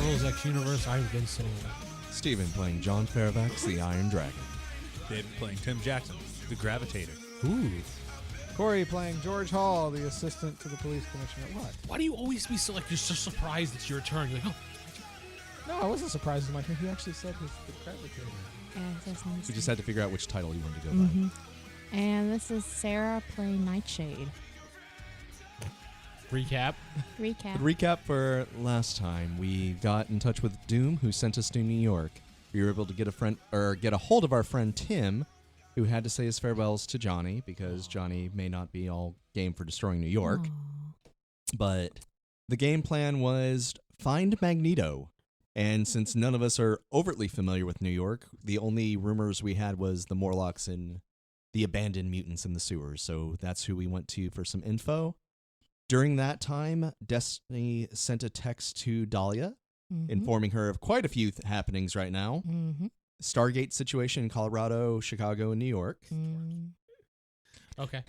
Devil's X Universe. I've been sitting with Steven playing John Fairfax, the Iron Dragon. David playing Tim Jackson, the Gravitator. Ooh. Corey playing George Hall, the assistant to the police commissioner. What? Why do you always be so you're so surprised it's your turn? You're like, oh. No, I wasn't surprised as much. He actually said he's the Gravitator. We just had to figure out which title you wanted to go by. And this is Sarah playing Nightshade. Recap. The recap for last time, we got in touch with Doom, who sent us to New York. We were able to get a hold of our friend Tim, who had to say his farewells to Johnny because Johnny may not be all game for destroying New York. But the game plan was find Magneto. And since none of us are overtly familiar with New York, the only rumors we had was the Morlocks and the abandoned mutants in the sewers. So that's who we went to for some info. During that time, Destiny sent a text to Dahlia, informing her of quite a few happenings right now. Stargate situation in Colorado, Chicago, and New York. Okay.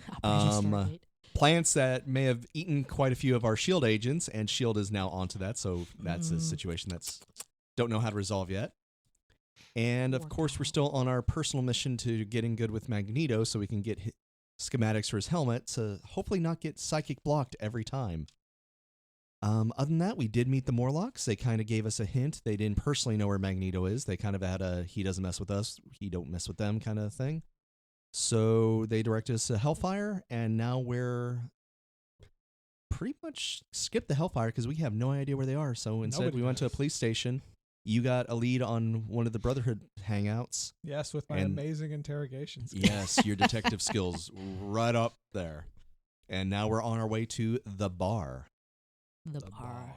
Plants that may have eaten quite a few of our S.H.I.E.L.D. agents, and S.H.I.E.L.D. is now onto that, so that's a situation that's don't know how to resolve yet. And, of course, we're still on our personal mission to getting good with Magneto so we can get schematics for his helmet to hopefully not get psychic blocked every time. Other than that, we did meet the Morlocks. They kind of gave us a hint. They didn't personally know where Magneto is. They kind of had a he doesn't mess with us, he don't mess with them kind of thing. So they directed us to Hellfire, and now we're pretty much skipped the Hellfire because we have no idea where they are. So instead, we went to a police station. You got a lead on one of the Brotherhood hangouts. Yes, with my amazing interrogation skills. Yes, your detective skills right up there. And now we're on our way to the bar. The bar.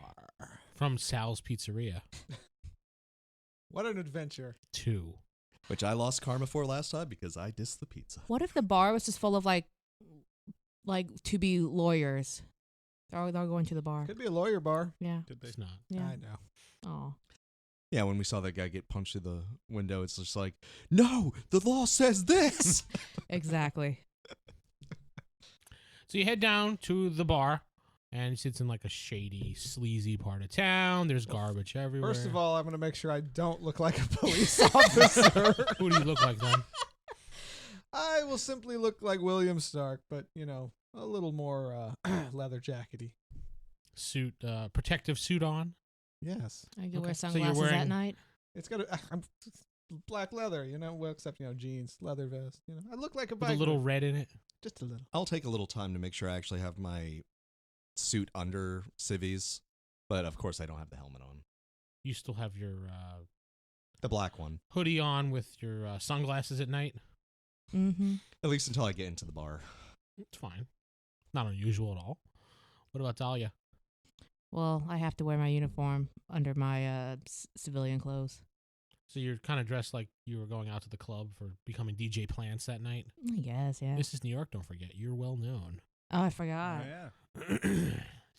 From Sal's Pizzeria. What an adventure. 2. Which I lost karma for last time because I dissed the pizza. What if the bar was just full of like to be lawyers? They're all going to the bar. Could be a lawyer bar. Yeah. It's not. Yeah. I know. Oh. Yeah, when we saw that guy get punched through the window, it's just like, no, the law says this. Exactly. So you head down to the bar, and it sits in like a shady, sleazy part of town. There's garbage everywhere. First of all, I'm going to make sure I don't look like a police officer. Who do you look like then? I will simply look like William Stark, but, a little more leather jackety. Suit, protective suit on? Yes. I can wear So sunglasses you're at night. It's got black leather, well, except, jeans, leather vest. I look like a biker. With a little red in it? Just a little. I'll take a little time to make sure I actually have my suit under civvies, but of course I don't have the helmet on. You still have your the black one. Hoodie on with your sunglasses at night? Mm-hmm. At least until I get into the bar. It's fine. Not unusual at all. What about Dahlia? Well, I have to wear my uniform under my civilian clothes. So you're kind of dressed like you were going out to the club for becoming DJ Plants that night? I guess, yeah. This is New York, don't forget. You're well known. Oh, I forgot. Oh, yeah.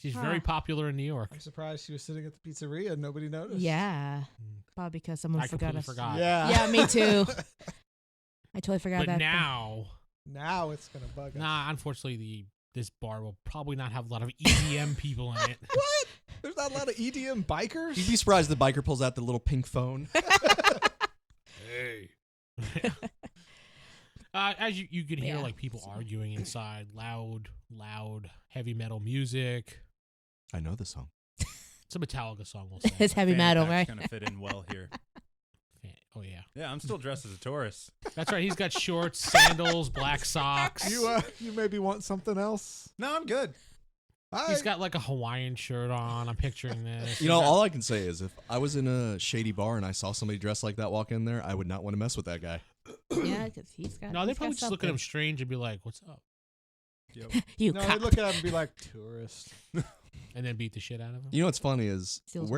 She's very popular in New York. I'm surprised she was sitting at the pizzeria and nobody noticed. Yeah. Probably because someone I forgot completely us. forgot. Yeah. Yeah, me too. I totally forgot But that. Now it's going to bug us. Nah, unfortunately, this bar will probably not have a lot of EDM people in it. What? There's not a lot of EDM bikers? You'd be surprised the biker pulls out the little pink phone. Hey. As you can hear, Yeah. like people arguing inside, loud, heavy metal music. I know the song. It's a Metallica song, we'll say. It's heavy metal, That's right? going to fit in well here. Oh yeah, Yeah, I'm still dressed as a tourist. that's right. He's got shorts, sandals, black socks. You maybe want something else? No, I'm good. He's got like a Hawaiian shirt on. I'm picturing this. All I can say is if I was in a shady bar and I saw somebody dressed like that walk in there, I would not want to mess with that guy. Yeah, because he's got. No, they he's probably got just look at him something. strange and be like, "What's up?" Yep. You No, cop. they'd look at him and be like, tourist. And then beat the shit out of him. You know what's funny is Steals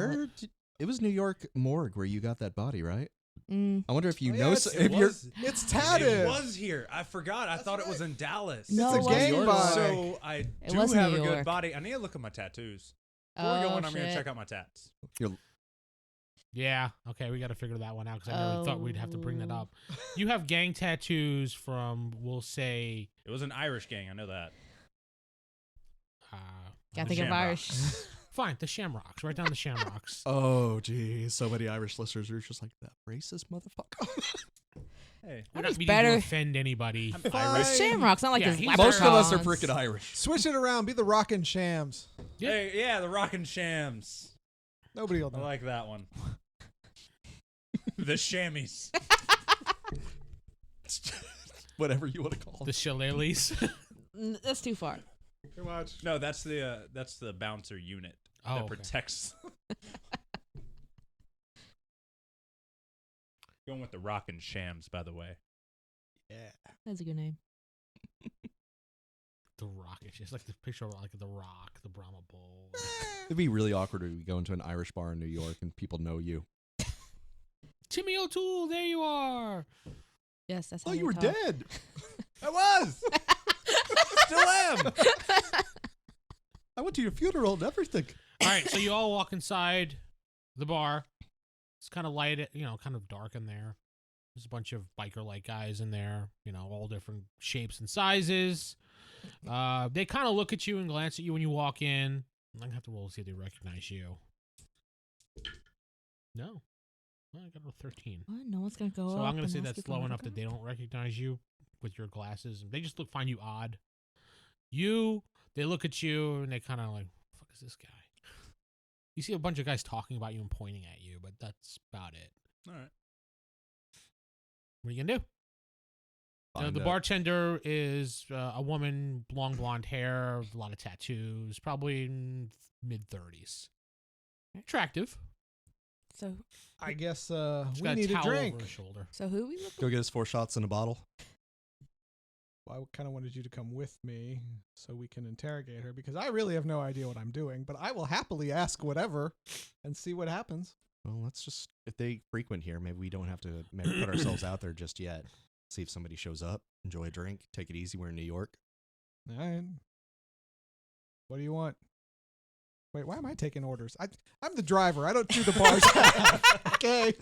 it was New York morgue where you got that body, right? Mm. I wonder if you Oh, know yeah, if you're. It's tatted. It was here. I forgot. I That's thought it right. was in Dallas. No, It's a it wasn't gang New body. York. So I It do was have New a good York. body. I need to look at my tattoos. Oh, Before we go on, I'm shit. going to check out my tats. Yeah. Okay, we got to figure that one out because I never thought we'd have to bring that up. You have gang tattoos from, we'll say, It was an Irish gang. I know that. Gotta think of Shamrock. Irish. Fine, the Shamrocks. Write down the Shamrocks. Oh, geez. So many Irish listeners are just like, that racist motherfucker. Hey, We're That not is meaning better. to offend anybody. It's Shamrocks, not like Yeah, this. he's- Most of us are leprechauns. freaking Irish. Switch it around. Be the Rockin' Shams. Yeah. hey, yeah, the Rockin' Shams. Nobody will I know. like that one. The Shammies. Whatever you want to call The it. Shillelaghs. That's too far. Too much. No, that's the bouncer unit Oh, that okay. protects. Going with the Rockin' Shams, by the way. Yeah. That's a good name. The Rock. It's just like the picture of like the Rock, the Brahma Bull. It'd be really awkward if we go into an Irish bar in New York and people know you. Timmy O'Toole, there you are. Yes, that's how Oh, they you were talk. dead. I was. Still am. I went to your funeral and everything. All right, so you all walk inside the bar. It's kind of light, kind of dark in there. There's a bunch of biker-like guys in there, all different shapes and sizes. They kind of look at you and glance at you when you walk in. I'm going to have to roll to see if they recognize you. No. Well, I got a 13. What? No one's gonna go. So up I'm going and to say ask that's you for low an enough that autograph? they don't recognize you with your glasses. They just find you odd. They look at you and they kind of like, fuck is this guy? You see a bunch of guys talking about you and pointing at you, but that's about it. All right. What are you going to do? Find The out. bartender is a woman, long blonde hair, a lot of tattoos, probably in mid-30s. Attractive. So, I guess She's we got need a a towel drink. over her shoulder. so who we look? Go get us 4 shots in a bottle. Well, I kind of wanted you to come with me so we can interrogate her because I really have no idea what I'm doing, but I will happily ask whatever and see what happens. Well, let's just, if they frequent here, maybe we don't have to put ourselves out there just yet. See if somebody shows up, enjoy a drink, take it easy. We're in New York. All right. What do you want? Wait, why am I taking orders? I'm the driver. I don't do the bars. Okay.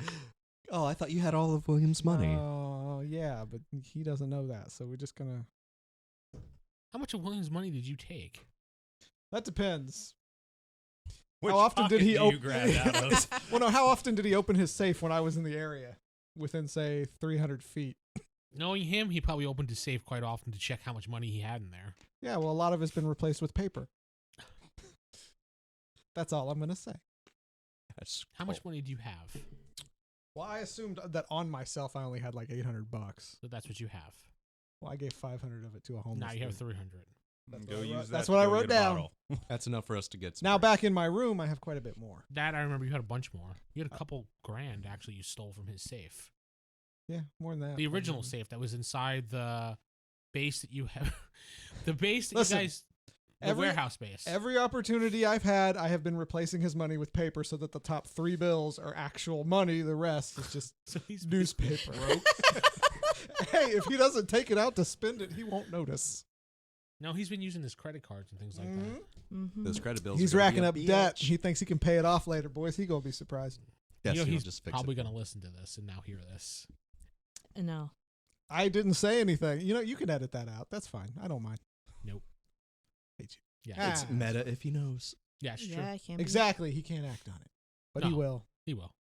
Oh, I thought you had all of William's money. Oh, yeah, but he doesn't know that, so we're just gonna. How much of William's money did you take? That depends. Which How often did pocket he do you open? grab out of? Well, no. How often did he open his safe when I was in the area, within say 300 feet? Knowing him, he probably opened his safe quite often to check how much money he had in there. Yeah, well, a lot of it's been replaced with paper. That's all I'm gonna say. That's How much money do you have? Well, I assumed that on myself I only had like $800. So that's what you have. Well, I gave 500 of it to a homeless. Now you have dude. 300. That's Go what I use wrote- that that's to what I go wrote get a down. bottle. That's enough for us to get some Now drinks. back in my room, I have quite a bit more. That I remember you had a bunch more. You had a couple grand actually you stole from his safe. Yeah, more than that. The original probably. safe that was inside the base that you have. The base that Listen, you guys. The every- warehouse base. Every opportunity I've had, I have been replacing his money with paper so that the top 3 bills are actual money. The rest is just So he's newspaper. Hey, if he doesn't take it out to spend it, he won't notice. No, he's been using his credit cards and things like Mhm. that. Mm-hmm. Those credit bills. He's are gonna racking be a up bitch. debt. He thinks he can pay it off later, boys. He gonna be surprised. Yes, You know, he'll he's just fix probably it. going to listen to this and now hear this. No. I didn't say anything. You know, you can edit that out. That's fine. I don't mind. Nope. Hate you. Yeah, It's Ah. meta if he knows. yeah, it's true. Yeah, I can't. Exactly. He can't act on it, but he No. will. He will.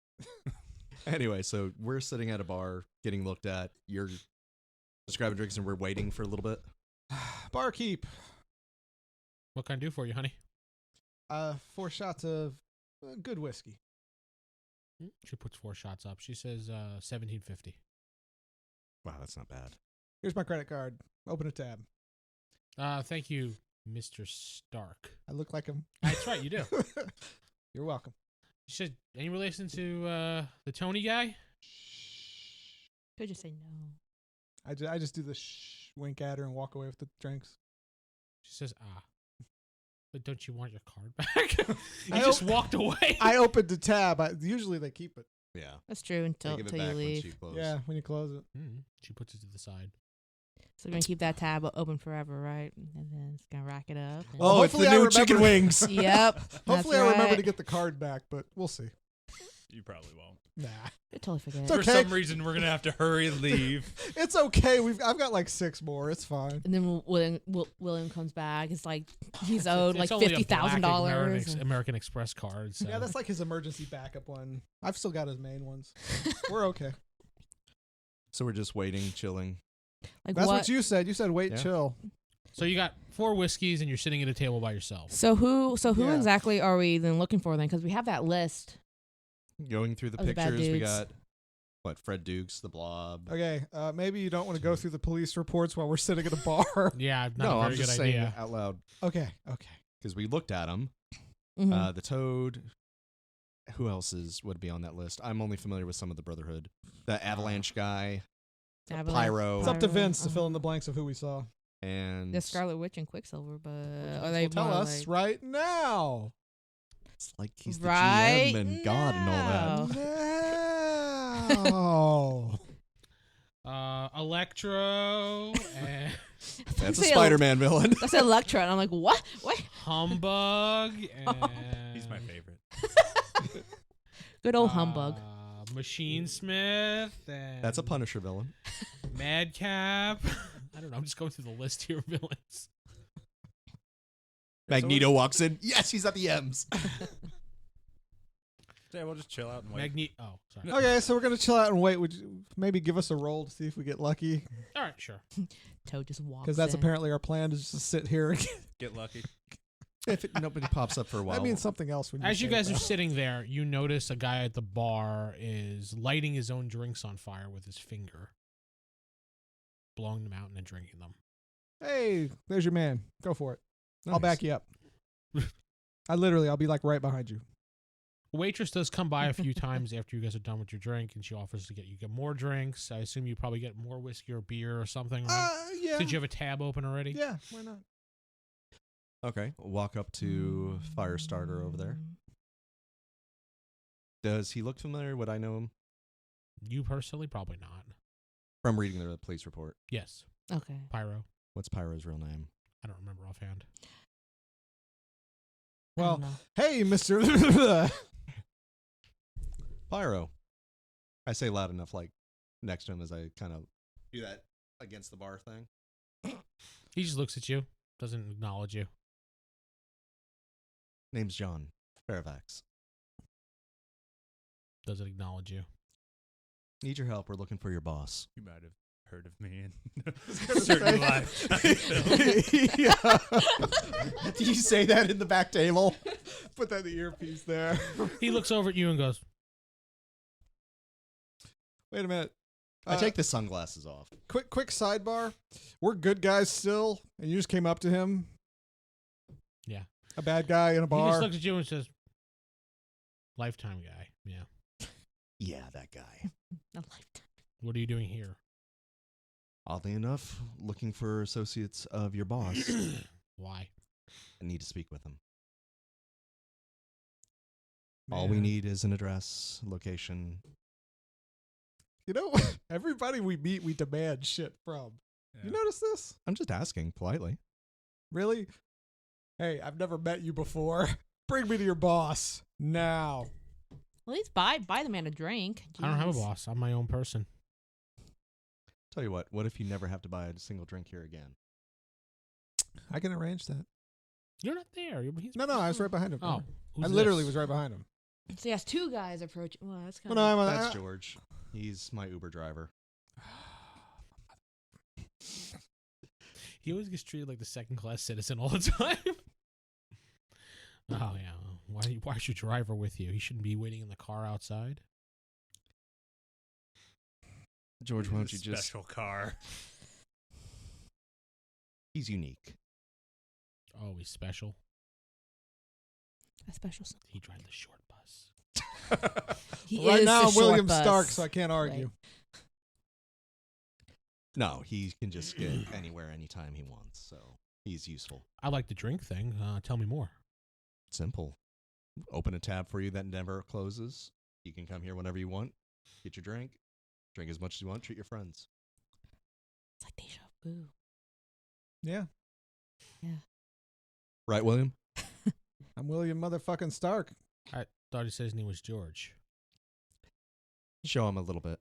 Anyway, so we're sitting at a bar getting looked at. You're just grabbing drinks and we're waiting for a little bit. Barkeep. What can I do for you, honey? 4 shots of good whiskey. She puts 4 shots up. She says $17.50. Wow, that's not bad. Here's my credit card. Open a tab. Thank you, Mr. Stark. I look like him. That's right, you do. You're welcome. She said, any relation to the Tony guy? Could just say no. I just do the wink at her and walk away with the drinks. She says, but don't you want your card back? You I just op- walked away. I opened the tab. Usually they keep it. Yeah. That's true They until give it you back when leave. she closes. Yeah, when you close it. She puts it to the side. So we're gonna keep that tab open forever, right? And then it's gonna rack it up. and- Oh, it's Hopefully the I new remember- chicken wings. Yep. Hopefully that's I remember right. to get the card back, but we'll see. You probably won't. Nah, I totally forget. It's For okay. some reason, we're gonna have to hurry and leave. it's okay. I've got like 6 more. It's fine. And then William comes back. It's like he's owed like It's only a $50,000. black American Express card. So. Yeah, that's like his emergency backup one. I've still got his main ones. We're okay. So we're just waiting, chilling. Like That's what? what you said. You said wait, Yeah. chill. So you got 4 whiskeys and you're sitting at a table by yourself. So who Yeah. exactly are we then looking for then? Because we have that list. Going through the Of the bad pictures, we dudes. got Fred Dukes, the Blob. Okay, maybe you don't want to go through the police reports while we're sitting at a bar. Yeah, not No, a very I'm good just saying idea. it out loud Okay. because we looked at them. Mhm. The Toad. Who else would be on that list? I'm only familiar with some of the Brotherhood. The Avalanche guy, Avalanche. Pyro. It's up to Vince to Uh-huh. fill in the blanks of who we saw. and The Scarlet Witch and Quicksilver, but are Well, they tell more us like, right now. it's like he's the right GM and God and all that. No. Electro and That's a say Spider-Man villain. That's Electra, and I'm like, what? What? Humbug and He's my favorite. Good old humbug. Machine Smith and That's a Punisher villain. Madcap. I don't know. I'm just going through the list here of villains. Magneto walks in. Yes, he's at the M's. Yeah, we'll just chill out and wait. Magneto. Oh, sorry. Okay, so we're gonna chill out and wait. Would you maybe give us a roll to see if we get lucky? All right, sure. Toad just walks. Because that's in. apparently our plan, is just to sit here. And Get lucky. If nobody pops up for a while. that means something else. When As you say guys that. are sitting there, you notice a guy at the bar is lighting his own drinks on fire with his finger, blowing them out and then drinking them. Hey, there's your man. Go for it. I'll Nice. back you up. I'll be like right behind you. The waitress does come by a few times after you guys are done with your drink, and she offers to get more drinks. I assume you probably get more whiskey or beer or something, right? Yeah. Since you have a tab open already. Yeah, why not? Okay, walk up to Firestarter over there. Does he look familiar? Would I know him You personally, probably not. from reading the police report? Yes, Okay. Pyro. What's Pyro's real name? I don't remember offhand. I Well, don't know. hey, Mr. Pyro. I say loud enough, like next to him, as I kind of do that against the bar thing. He just looks at you, doesn't acknowledge you. Name's John Fairfax. Doesn't acknowledge you. Need your help. We're looking for your boss. You might have heard of me in gonna certain say- lives. Yeah. Did you say that in the back table? Put that in the earpiece there. He looks over at you and goes, Wait a minute. I take the sunglasses off. Quick sidebar. We're good guys still, and you just came up to him. Yeah. A bad guy in a he bar. just looks at you and says, lifetime guy. Yeah. Yeah, that guy. A lifetime. What are you doing here? Oddly enough, looking for associates of your boss. Why? I need to speak with him. All we Man. need is an address, location. You know, everybody we meet, we demand shit from. Yeah. You notice this? I'm just asking politely. Really? Hey, I've never met you before. Bring me to your boss now. Well, at least buy the man a drink. I don't have a Jeez. boss. I'm my own person. Tell you what if you never have to buy a single drink here again? I can arrange that. You're not there. He's No, I was right behind him. Oh, I who's literally this? was right behind him. So he has 2 guys approaching. Well, that's kind Well, no, of. That's George. He's my Uber driver. He always gets treated like the second-class citizen all the time. Oh yeah. Why's your driver with you? He shouldn't be waiting in the car outside. George, why don't you just... Special car. He's unique. Oh, he's special. A special. He drives the short bus. He Right is now, the I'm short William bus. Stark, so I can't argue. No, he can just get anywhere, anytime he wants. So he's useful. I like the drink thing. Tell me more. Simple. Open a tab for you that never closes. You can come here whenever you want. Get your drink. Drink as much as you want. Treat your friends. It's like deja vu. Yeah, Right, William? I'm William motherfucking Stark. I thought he said his name was George. Show him a little bit.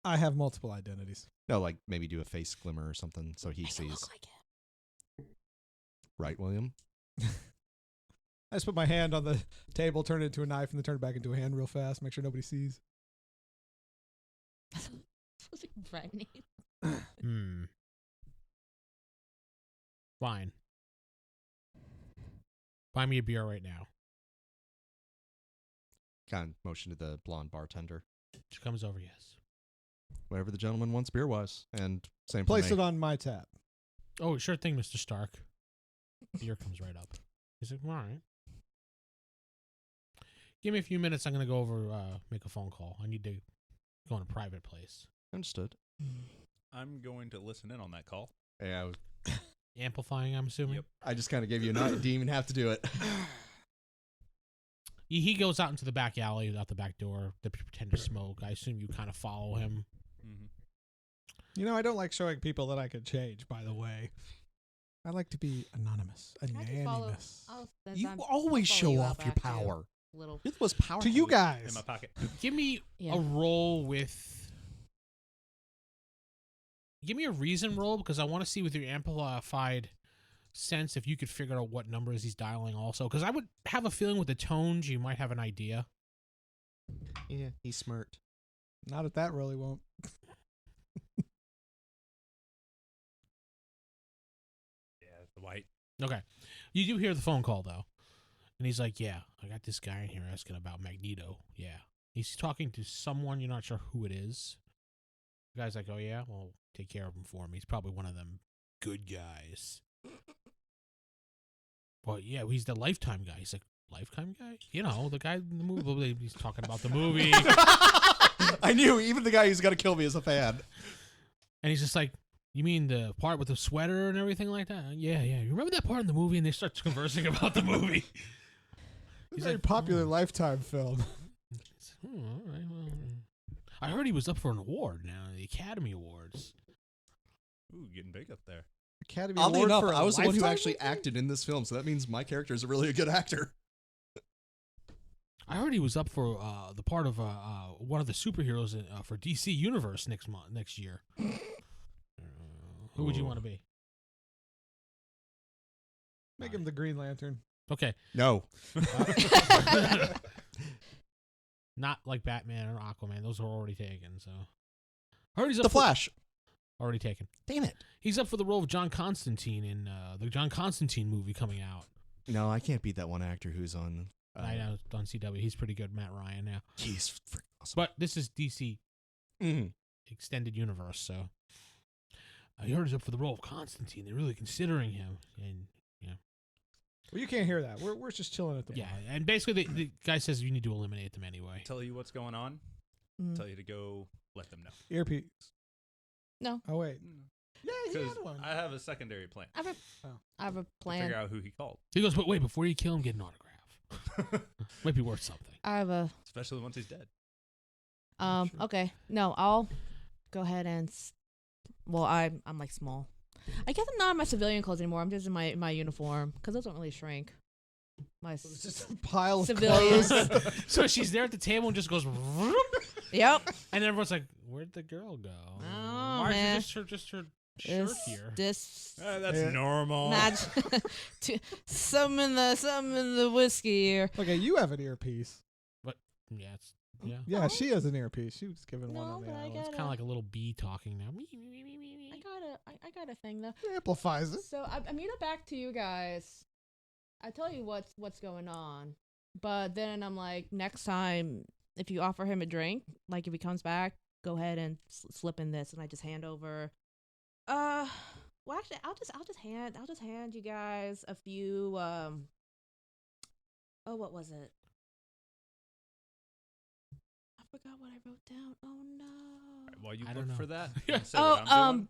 I have multiple identities. No, like maybe do a face glimmer or something so he Make it sees. look like it. Right, William? I just put my hand on the table, turn it into a knife, and then turn it back into a hand real fast. Make sure nobody sees. Supposed to impregnate. Fine. Buy me a beer right now. Kind of motion to the blonde bartender. She comes over, yes. Whatever the gentleman wants beer-wise. And same Place for me. it on my tab. Oh, sure thing, Mr. Stark. Beer comes right up. He's like, all right. Give me a few minutes. I'm going to go over, make a phone call. I need to go in a private place. Understood. I'm going to listen in on that call. Yeah, Amplifying, I'm assuming? Yep. I just kind of gave you a nod. Didn't even have to do it. He goes out into the back alley, out the back door. They pretend to smoke. I assume you kind of follow him. Mm-hmm. You know, I don't like showing people that I can change, by the way. I like to be anonymous. Anonymous. You always show off your power. Little. You're the most powerful. To you In guys. my pocket. Give me Yeah. a roll with... Give me a reason roll, because I want to see with your amplified sense if you could figure out what numbers he's dialing also. Because I would have a feeling with the tones you might have an idea. Yeah, he's smart. Not at that really won't. Yeah, the white. Okay. You do hear the phone call, though. And he's like, yeah, I got this guy in here asking about Magneto. Yeah. He's talking to someone. You're not sure who it is. The guy's like, oh, yeah? Well, take care of him for me. He's probably one of them good guys. Well, yeah, he's the Lifetime guy. He's like, Lifetime guy? You know, the guy in the movie. He's talking about the movie. I knew even the guy who's going to kill me is a fan. And he's just like, you mean the part with the sweater and everything like that? Yeah. You remember that part in the movie? And they start conversing about the movie. It's a very popular Lifetime film. All right, well, I heard he was up for an award now, the Academy Awards. Ooh, getting big up there. Academy Oddly Award enough, for a I was the one who Lifetime actually movie? acted in this film, so that means my character is really a good actor. I heard he was up for the part of one of the superheroes for DC Universe next year. Who would you Ooh. want to be? Make him the Green Lantern. Okay, No. not like Batman or Aquaman; those are already taken. So, I heard he's up The for- Flash. already taken. Damn it. He's up for the role of John Constantine in the John Constantine movie coming out. No, I can't beat that one actor who's on. I know it's on CW. He's pretty good, Matt Ryan now. He's freaking awesome. But this is DC Mhm. extended universe, so I heard he's up for the role of Constantine. They're really considering him, and Well, you can't hear that. We're just chilling at the yeah, bar. and basically the guy says you need to eliminate them anyway. Tell you what's going on. Mm. Tell you to go let them know. Earpiece. No. Oh, wait. Yeah, he Because had one. I have a secondary plan. I have a To plan. figure out who he called. He goes, but wait, before you kill him, get an autograph. Might be worth something. I have a Especially once he's dead. Sure. Okay. No, I'll go ahead and. Well, I'm like small. I guess I'm not in my civilian clothes anymore. I'm just in my uniform because those don't really shrink. My It's just a pile of civilians. clothes. So she's there at the table and just goes, vroom, Yep. and everyone's like, "Where'd the girl go? Oh, Why man. is it just her shirt This here?" this That's Yeah. normal. some in the whiskey here. Okay, you have an earpiece. Yeah, yeah. Yeah, she has an earpiece. She was given one No, on the but I island. got It's kind of like a little bee talking now. I got a thing though. It amplifies it. So I mean, back to you guys. I tell you what's going on, but then I'm like, next time if you offer him a drink, like if he comes back, go ahead and slip in this, and I just hand over. Well, actually, I'll just hand you guys a few. Oh, what was it? I forgot what I wrote down. Oh no. While you I look don't for know. that, Yeah. say what I'm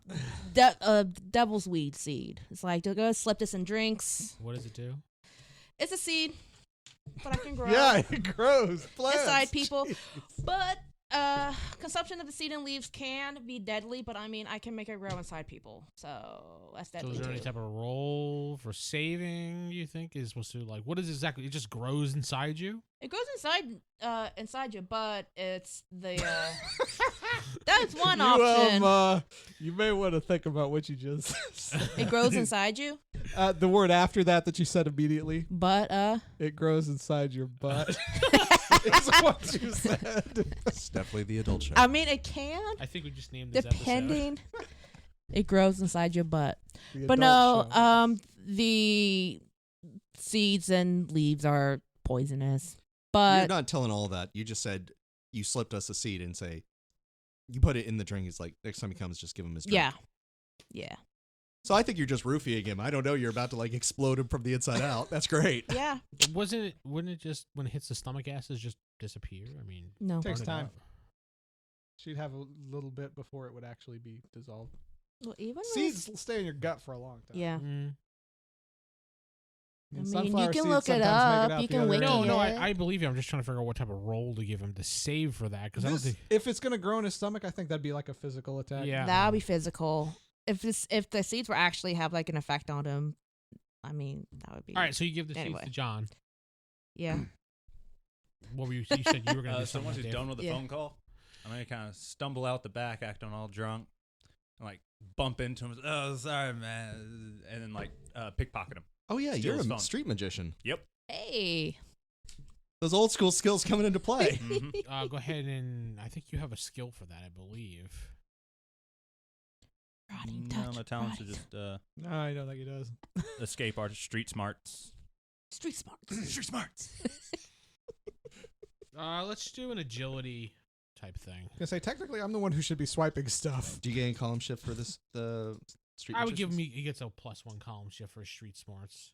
doing. Devil's weed seed. It's like, go slip this in drinks. What does it do? It's a seed, but I can grow. Yeah, it grows. Plants. Inside people. But Consumption of the seed and leaves can be deadly, but I mean, I can make it grow inside people, so that's So deadly is there any too. type of roll for saving? You think is supposed to like what is exactly? It just grows inside you. It grows inside you, but it's the that's one option. You may want to think about what you just said. It grows inside you, The word after that you said immediately. but It grows inside your butt. Is what you said. It's definitely the adult show. I mean, it can I think we just named this episode. depending. It grows inside your butt, The but no. adult show. The seeds and leaves are poisonous, You're but not telling all that. You just said you slipped us a seed and say you put it in the drink. It's like next time he comes, just give him his drink. yeah. So I think you're just roofing him. I don't know. You're about to like explode him from the inside out. That's great. Yeah. Wouldn't it just when it hits the stomach acids just disappear? I mean, No. Takes burn it time. up. She'd have a little bit before it would actually be dissolved. Well, even with- Seeds stay in your gut for a long time. Yeah. Mm. I mean, sunflower you can seeds look it sometimes make up, out you the can other wiki end. No, it. I believe you. I'm just trying to figure out what type of roll to give him to save for that because I don't think. If it's gonna grow in his stomach, I think that'd be like a physical attack. Yeah. That'll be physical. If the seeds were actually have like an effect on him, I mean, that would be All right, so you give the Anyway. seeds to John. Yeah. What were you? You said you were going to do So something. once he's Dave. done with the Yeah. phone call, I'm gonna kind of stumble out the back, acting all drunk, and like bump into him. Oh, sorry, man, and then like pickpocket him. Oh yeah, Steal you're his a phone. street magician. Hey. Those old school skills coming into play. Mhm. Go ahead and I think you have a skill for that. I believe. Rotting No, touch. my talents are rotting just No, I don't think he does. escape artist, street smarts. Street smart. Street smarts. Let's do an agility type thing. I was gonna say technically, I'm the one who should be swiping stuff. Do you gain column shift for this? The street. I would give him. magicians? He gets a +1 column shift for his street smarts.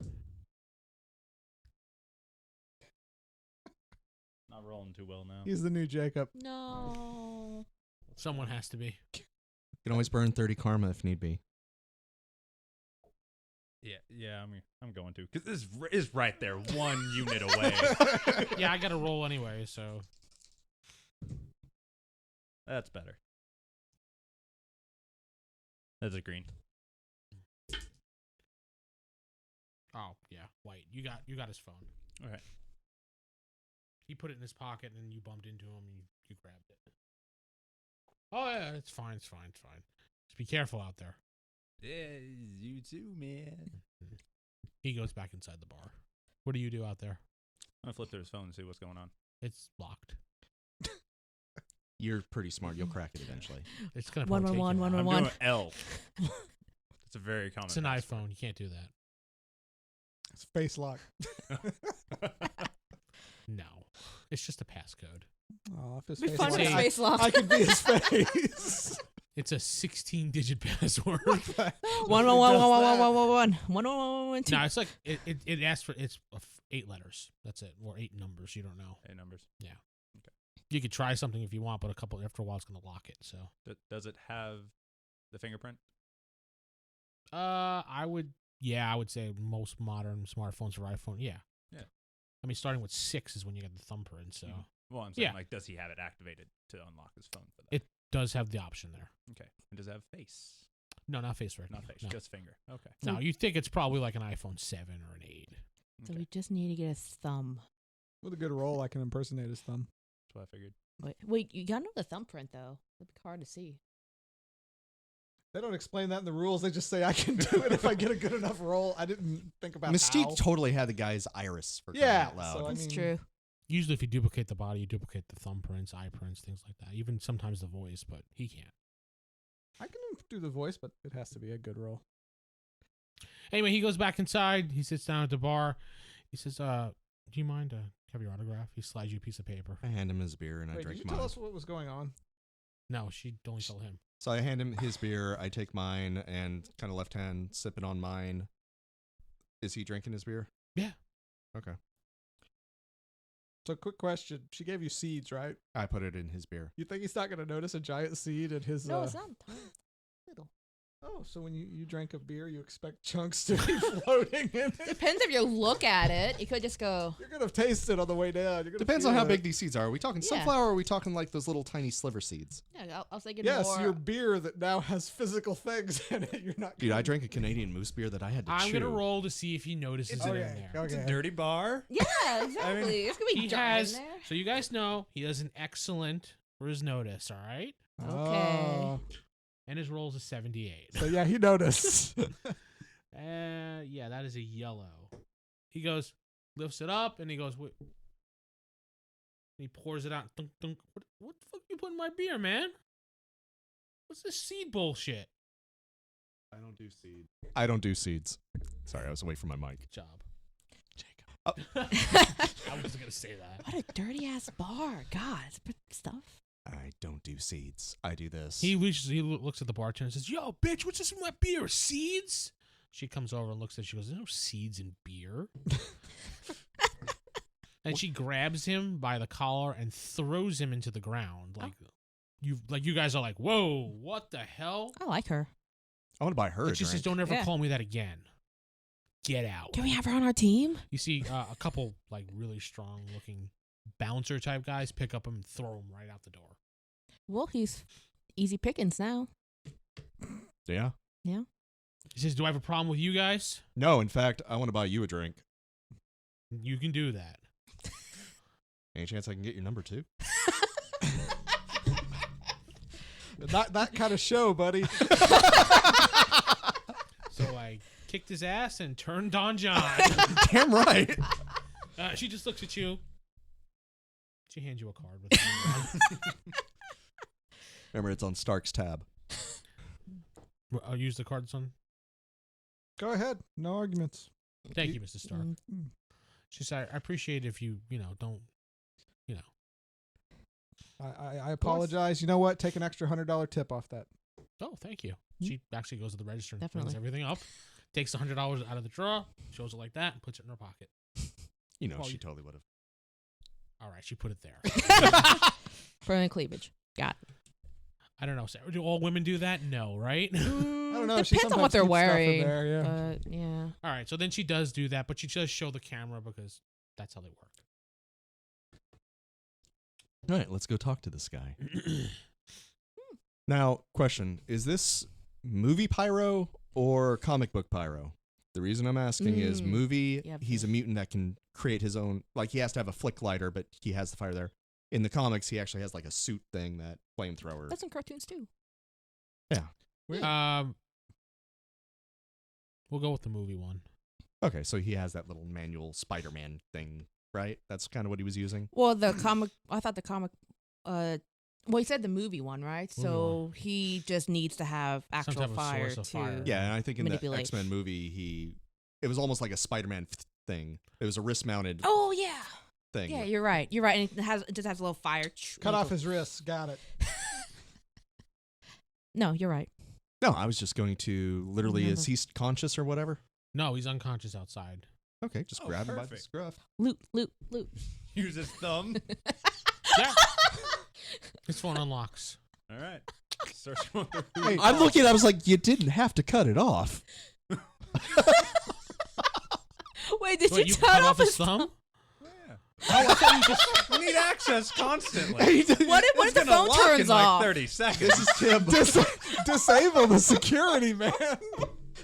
Not rolling too well now. He's the new Jacob. No. Someone has to be. You can always burn 30 karma if need be. Yeah. I'm going to because this is right there, 1 unit away. Yeah, I got to roll anyway. So That's better. That's a green. oh yeah, white. You got his phone. Okay. He put it in his pocket and you bumped into him and you grabbed it. Oh yeah, it's fine. It's fine. It's fine. Just be careful out there. Yeah, you too, man. He goes back inside the bar. What do you do out there? I'm gonna flip through his phone and see what's going on. It's locked. You're pretty smart. You'll crack it eventually. It's gonna One, probably one, take you one, a one, while. I'm one. doing L. It's a very common. It's an password. iPhone. You can't do that. It's face lock. No, it's just a passcode. Oh, if his Be face fun lock, with Say- face lock. I could be his face. It's a 16-digit password. One, one, one, one, one, one, one, one, one, one, one, one, two. No, it's like it asks for 8 letters. That's it, or 8 numbers. You don't know. Hey, numbers. You could try something if you want, but after a while, it's gonna lock it. So, Does it have the fingerprint? I would say most modern smartphones or iPhone, yeah. Yeah. I mean, starting with 6 is when you get the thumbprint. So Well, I'm saying Yeah. like, does he have it activated to unlock his phone for that? It does have the option there. Okay. And does it have face? No, not face recognition. Not face, No. just finger. Okay. No, you think it's probably like an iPhone 7 or an 8. So Okay. we just need to get his thumb. With a good roll, I can impersonate his thumb. That's what I figured. Wait, you gotta know the thumbprint though. It'd be hard to see. They don't explain that in the rules. They just say I can do it if I get a good enough roll. I didn't think about Mystique how. totally had the guy's iris for crying Yeah, out loud. so I That's mean- true. Usually, if you duplicate the body, you duplicate the thumbprints, eye prints, things like that. Even sometimes the voice, but he can't. I can do the voice, but it has to be a good roll. Anyway, he goes back inside. He sits down at the bar. He says, do you mind have your autograph? He slides you a piece of paper. I hand him his beer and I Wait, did drink you mine. tell us what was going on? No, she only told him. So I hand him his beer. I take mine and kind of left hand sipping on mine. Is he drinking his beer? Yeah. Okay. So, quick question. She gave you seeds, right? I put it in his beer. You think he's not going to notice a giant seed in his... No, it's not tiny. Little. Oh, so when you drank a beer, you expect chunks to be floating in it? Depends if you look at it. You could just go. You're going to taste it on the way down. You're gonna Depends on feel how it. big these seeds are. Are we talking Yeah. sunflower or are we talking like those little tiny sliver seeds? Yeah, I was thinking Yes, more. your beer that now has physical things in it. You're not. Dude, I drank a Canadian moose beer that I had to I'm chew. going to roll to see if he notices it in there. It's a Okay. dirty bar. Yeah, exactly. it's gonna be He dark has, in there. so you guys know, he has an excellent for his notice, all right? Okay. Oh. And his roll's a 78. So yeah, he noticed. Yeah, that is a yellow. He goes, lifts it up, and he goes, wait. He pours it out. Dunk, dunk. What the fuck you put in my beer, man? What's this seed bullshit? I don't do seeds. I don't do seeds. Sorry, I was away from my mic. Job. Jacob. I wasn't gonna say that. What a dirty ass bar. God, it's stuff. I don't do seeds. I do this. He looks at the bartender and says, "Yo, bitch, what's this in my beer? Seeds?" She comes over and looks at it. She goes, "There's no seeds in beer." And she grabs him by the collar and throws him into the ground. Like you guys are like, "Whoa, what the hell?" I like her. I want to buy her a And she drink. says, "Don't ever Yeah. call me that again. Get out." Can we have her on our team? You see a couple like really strong looking bouncer type guys pick up him and throw him right out the door. Well, he's easy pickings now. Yeah. Yeah. He says, "Do I have a problem with you guys? No, in fact, I want to buy you a drink. You can do that." Any chance I can get your number too? Not that kind of show, buddy. So I kicked his ass and turned on John. Damn right. She just looks at you. She hands you a card with the number on. Remember, it's on Stark's tab. I'll use the card, son. Go ahead. No arguments. Thank you, Mr. Stark. Mm. She said, "I appreciate if you, don't, I apologize. You know what? Take an extra $100 tip off that. Oh, thank you." She actually goes to the register and Definitely. brings everything up, takes the $100 out of the drawer, shows it like that, and puts it in her pocket. You know, Well, she you- totally would have. All right, she put it there. Further cleavage. Got it. I don't know, Sarah. Do all women do that? No, right? I don't know. She Depends on what sometimes they're keeps stuff in wearing. there, yeah. But yeah. All right, so then she does do that, but she does show the camera because that's how they work. All right, let's go talk to this guy. Now, question. Is this movie pyro or comic book pyro? The reason I'm asking is movie, Yeah, he's a mutant that can create his own, like he has to have a flick lighter, but he has the fire there. In the comics, he actually has like a suit thing, that flamethrower. That's in cartoons too. We'll go with the movie one. Okay, so he has that little manual Spider-Man thing, right? That's kind of what he was using. Well, the comic. I thought the comic. Well, he said the movie one, right? Movie So he just needs to have actual type of fire source to. of fire. Yeah, and I think in the Manipulate. X-Men movie, it was almost like a Spider-Man thing. It was a wrist-mounted Oh yeah. thing. Yeah, you're right. You're right. And it just has a little fire. Cut off his wrists. Got it. No, you're right. No, I was just going to literally, is Remember. he conscious or whatever? No, he's unconscious outside. Okay, just Oh, grab him by the perfect. scruff. Loot. Use his thumb. Yeah. His phone unlocks. All right. Search for the Hey, I'm looking, I was like, you didn't have to cut it off. Wait, did Wait, you you cut cut off off his his thumb? Yeah. Oh, I thought you just. We need access constantly. What if It's the gonna phone lock turns in like off? 30 seconds. This is Tim. Disable the security, man.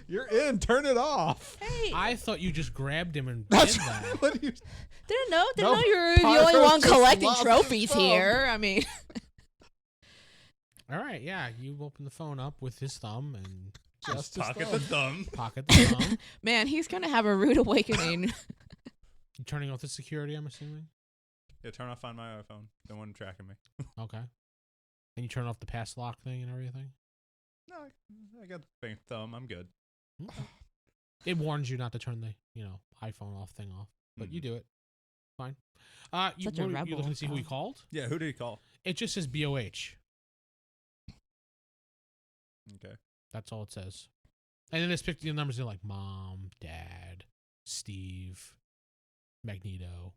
You're in. Turn it off. Hey, I thought you just grabbed him and That's did that. what you. didn't know No, you're the Pyro only one just collecting lost his trophies thumb. here. I mean, All right, yeah. You open the phone up with his thumb and Just his Pocket thumb. the thumb. pocket the thumb. man, he's gonna have a rude awakening. You turning off the security, I'm assuming? Yeah, turn off on my iPhone. The one tracking me. Okay. And you turn off the pass lock thing and everything? No, I got the faint thumb. I'm good. Okay. It warns you not to turn the, iPhone off thing off. But you do it. Fine. You Such a you rebel. looking to see who he Oh. called? Yeah, who did he call? It just says BOH. Okay. That's all it says. And then it's picked the numbers in like Mom, Dad, Steve, Magneto.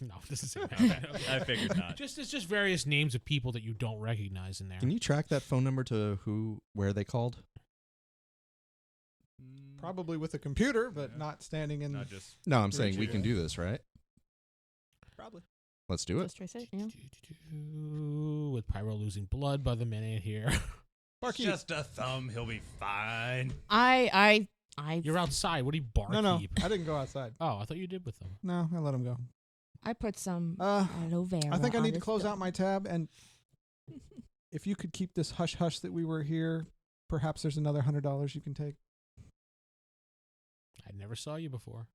No, this is Magneto. I figured not. It's just various names of people that you don't recognize in there. Can you track that phone number to where they called? Probably with a computer, but Yeah. not standing in. Not just No, I'm saying we Reach can it. do this, right? probably. Let's do it. Let's trace it. Yeah. With Pyro losing blood by the minute here. Barkeep. Just a thumb. He'll be fine. I You're outside. What do you barkeep? No, I didn't go outside. Oh, I thought you did with them. No, I let him go. I put some Uh, aloe vera. I think I on need to this close bill. out my tab, and if you could keep this hush hush that we were here, perhaps there's another $100 you can take. I never saw you before.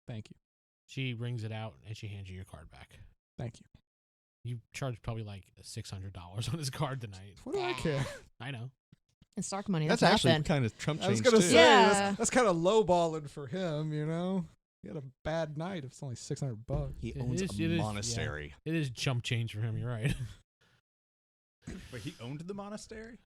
Thank you. She rings it out and she hands you your card back. Thank you. You charged probably like $600 on his card tonight. What do I care? I know. And Stark money. That's That's actually nothing. kind of Trump I was change gonna too. say Yeah. that's kind of lowballing for him, you know. He had a bad night. If it's only $600. He It owns is- a it is- yeah. monastery. It is chump change for him. You're right. Wait, he owned the monastery?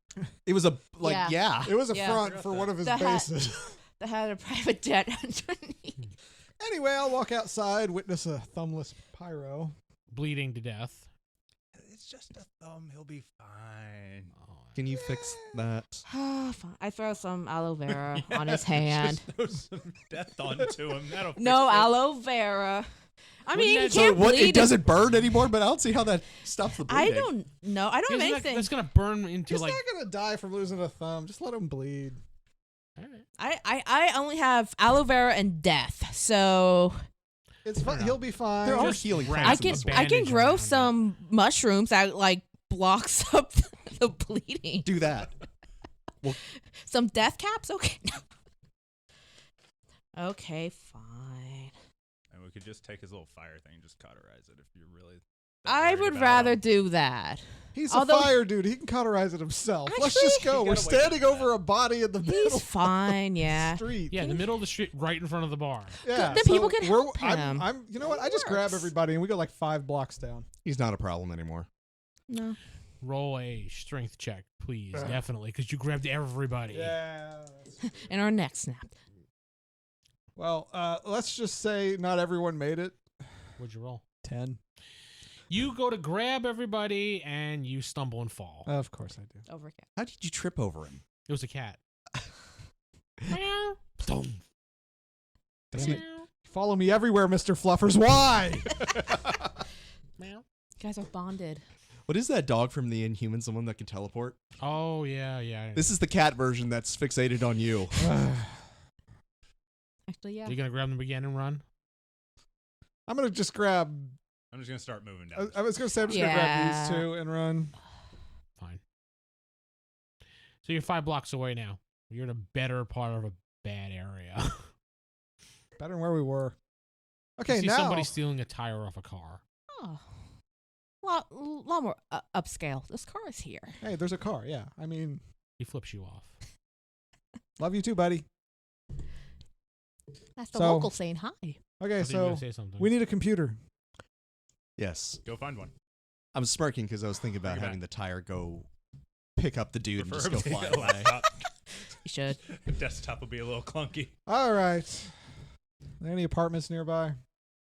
It was a Yeah. yeah. It was a Yeah. front Forgot for that. one of his That hat- bases. That had a private jet underneath. Anyway, I'll walk outside, witness a thumbless pyro. Bleeding to death. It's just a thumb. He'll be fine. Oh, Can you fix that? Fine. I throw some aloe vera on his hand. Just throw some death onto him. That'll No fix it. aloe vera. I mean, he that- can't what? bleed. It doesn't burn anymore, but I don't see how that stops the I bleeding. don't know. I don't have Isn't that- anything. that's gonna burn into He's like. not gonna die from losing a thumb. Just let him bleed. All right. I only have aloe vera and death. So It's fine. know. He'll be fine. There are Just healing wrap plants I in can this some one. I can bandage grow around it. some mushrooms that like blocks up the bleeding. Do that. Some death caps. Okay. Okay, fine. And we could just take his little fire thing and just cauterize it if you're really. I would rather do that. He's Although- a fire dude. He can cauterize it himself. Let's just Actually- go. You We're gotta wait standing for that. over a body in the middle He's fine. Yeah. street. Yeah, in the middle of the street, right in front of the bar. Yeah, Then people can help I'm, him. I'm, you know what? I just grab Works. everybody and we go like 5 blocks down. He's not a problem anymore. No. Roll a strength check, please. Ugh. Definitely, because you grabbed everybody. Yeah. And our neck snapped. Well, let's just say not everyone made it. What'd you roll? 10. You go to grab everybody and you stumble and fall. Of course I do. Overcast. How did you trip over him? It was a cat. Meow. Boom. Damn it. Meow. Follow me everywhere, Mr. Fluffers. Why? Meow. You guys are bonded. What is that dog from the Inhumans? The one that can teleport? Oh yeah. This is the cat version that's fixated on you. Actually, yeah. You gonna grab them again and run? I'm going to just grab. I'm just gonna start moving down. I was going to say, I'm just going to grab Yeah. these 2 and run. Fine. So you're 5 blocks away now. You're in a better part of a bad area. Better than where we were. Okay, you see now. somebody stealing a tire off a car. Oh. Lot more upscale. This car is here. Hey, there's a car. Yeah. I mean, He flips you off. love you too, buddy. That's the So- local saying hi. Okay, I thought you were so gonna say something. we need a computer. Yes. Go find one. I'm smirking because I was thinking about Bring it having the tire go pick up the dude and just go Preferably fly a away. laptop. You should. Desktop will be a little clunky. All right. Are there any apartments nearby?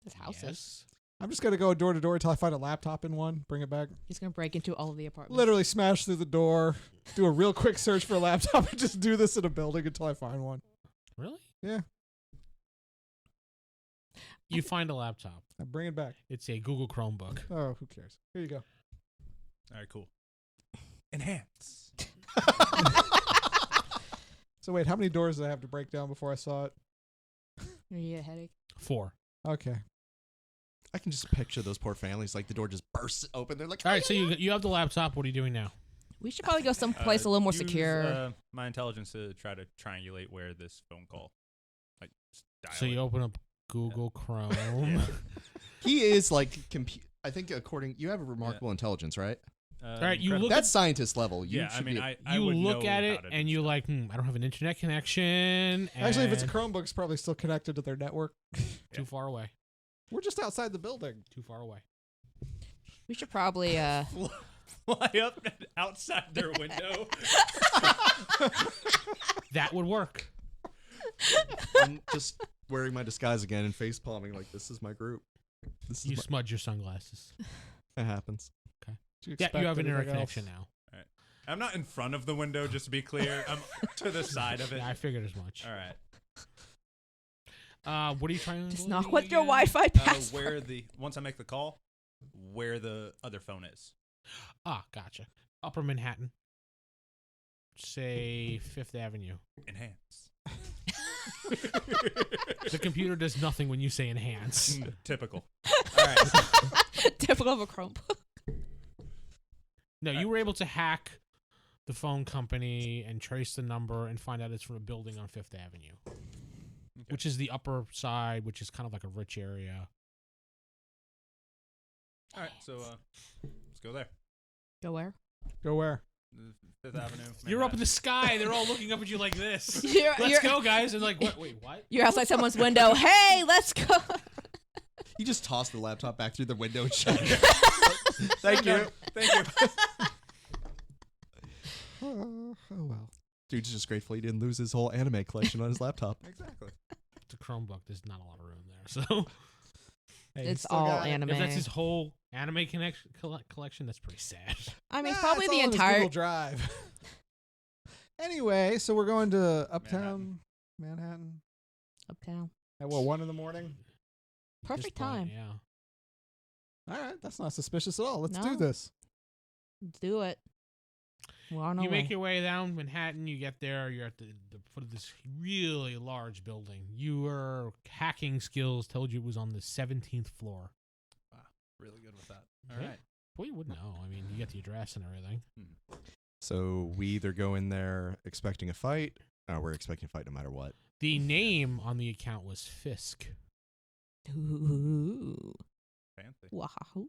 This house is. Yes. I'm just going to go door to door until I find a laptop in one, bring it back. He's gonna break into all of the apartments. Literally smash through the door, do a real quick search for a laptop, and just do this in a building until I find one. Really? Yeah. You find a laptop. I bring it back. It's a Google Chromebook. Oh, who cares? Here you go. All right, cool. Enhance. So wait, how many doors did I have to break down before I saw it? You get a headache. 4. Okay. I can just picture those poor families. Like the door just bursts open. They're like, All right, so you have the laptop. What are you doing now? We should probably go someplace a little more Use, secure. My intelligence to try to triangulate where this phone call, like, dial So you it. open up Google Chrome. Yeah. he is like, I think according, you have a remarkable intelligence, right? All right, you incredible. look That's scientist level. You Yeah, I should mean, be, I You would look know at how it to and do you're stuff. like, I don't have an internet connection. Actually, if it's a and Chromebook, it's probably still connected to their network. too far away. We're just outside the building. Too far away. We should probably fly up and outside their window. That would work. I'm just wearing my disguise again and face palming like this is my group. This is You smudge your sunglasses. it happens. Do Yeah, expect you have an internet anything else? connection now. I'm not in front of the window, just to be clear. I'm to the side of it. Yeah, I figured as much. All right. What are you trying to Just knock with your Wi-Fi password. Once I make the call, where the other phone is. Ah, gotcha. Upper Manhattan. Say 5th Avenue. Enhance. The computer does nothing when you say enhance. Typical. All right. Typical of a Chromebook. No, you were able to hack the phone company and trace the number and find out it's from a building on 5th Avenue, which is the upper side, which is kind of like a rich area. All right. So let's go there. Go where? Go where? 5th Avenue. You're up in the sky. They're all looking up at you like this. You're- Let's you're- go, guys. And like, what? Wait, what? You're outside someone's window. Hey, let's go. You just toss the laptop back through the window and shut it. Thank you. Thank you. Oh well. Dude's just grateful he didn't lose his whole anime collection on his laptop. Exactly. It's a Chromebook. There's not a lot of room there. So Hey, It's still all got it. anime. if that's his whole anime collection, that's pretty sad. I mean, Nah, probably it's the all in his entire. Google Drive. Anyway, so we're going to Uptown Manhattan Uptown. at 1 in the morning. At Perfect this point, time. Yeah. All right, that's not suspicious at all. Let's do No. this. Let's do it. We're on our You way. make your way down Manhattan. You get there. You're at the foot of this really large building. Your hacking skills told you it was on the 17th floor. Really good with that. All Yeah. right. Well, you would know. I mean, you get the address and everything. So we either go in there expecting a fight, or we're expecting a fight no matter what. The name on the account was Fisk. Ooh. Fancy. Wahoo.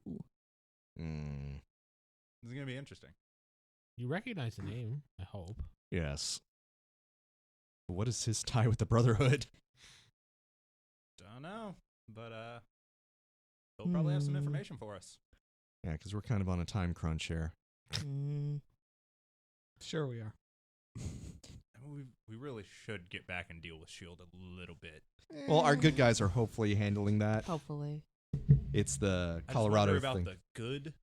Mm, This is gonna be interesting. You recognize the name, I hope. yes. What is his tie with the Brotherhood? Don't know, but they'll probably have some information for us. Yeah, because we're kind of on a time crunch here. Mm. Sure we are. We really should get back and deal with Shield a little bit. Well, our good guys are hopefully handling that. Hopefully. It's the I just Colorado wonder about thing. the good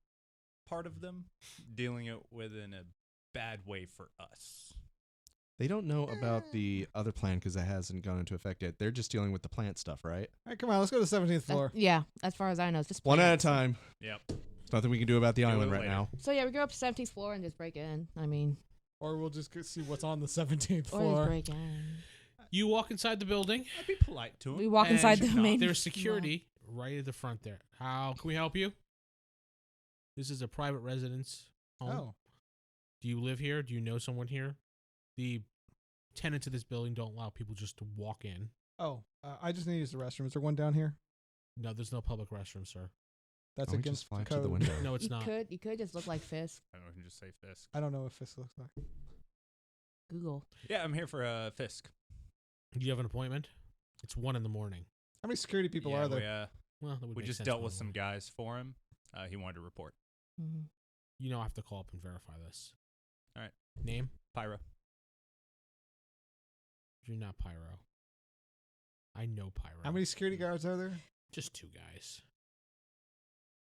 part of them dealing it with in a bad way for us. They don't know about the other plan because it hasn't gone into effect yet. They're just dealing with the plant stuff, right? All right, come on, let's go to the 17th floor. Yeah, as far as I know, it's just One at a plants. time. Yep. There's nothing we can do about the Do it island right later. now. So yeah, we go up to 17th floor and just break in. I mean, Or we'll just go see what's on the 17th or just floor. break in. You walk inside the building. I'd be polite to him. We walk And inside the should not. main. There's security right at the front there. How can we help you? This is a private residence home. Oh, Do you live here? Do you know someone here? The tenants of this building don't allow people just to walk in. I just need to use the restroom. Is there one down here? No, there's no public restroom, sir. That's Why don't we against just fly the up to the code. window? No, it's You not. could just look like Fisk. I don't know, we can just say Fisk. I don't know what Fisk looks like. Google. Yeah, I'm here for Fisk. Do you have an appointment? It's 1 in the morning. How many security people yeah, are there? Well, that would We make just sense dealt for with the some morning. guys for him. He wanted to report. Mm-hmm. You know, I have to call up and verify this. All right. Name? Pyro. You're not Pyro. I know Pyro. How many security guards are there? Just 2 guys.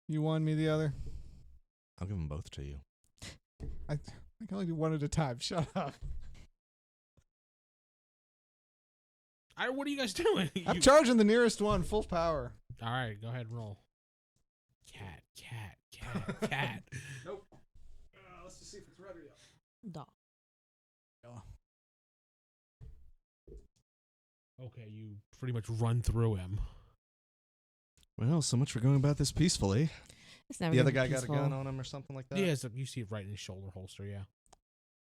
You one, me the other. I'll give them both to you. I can only do one at a time. Shut up. What are you guys doing? I'm charging the nearest one, full power. All right, go ahead and roll. Cat. Nope. Let's just see if it's red or yellow. Dog. Okay, you pretty much run through him. Well, so much for going about this peacefully. It's never The other gonna guy be got a gun on him or something like that? Yeah, so you see it right in his shoulder holster, yeah.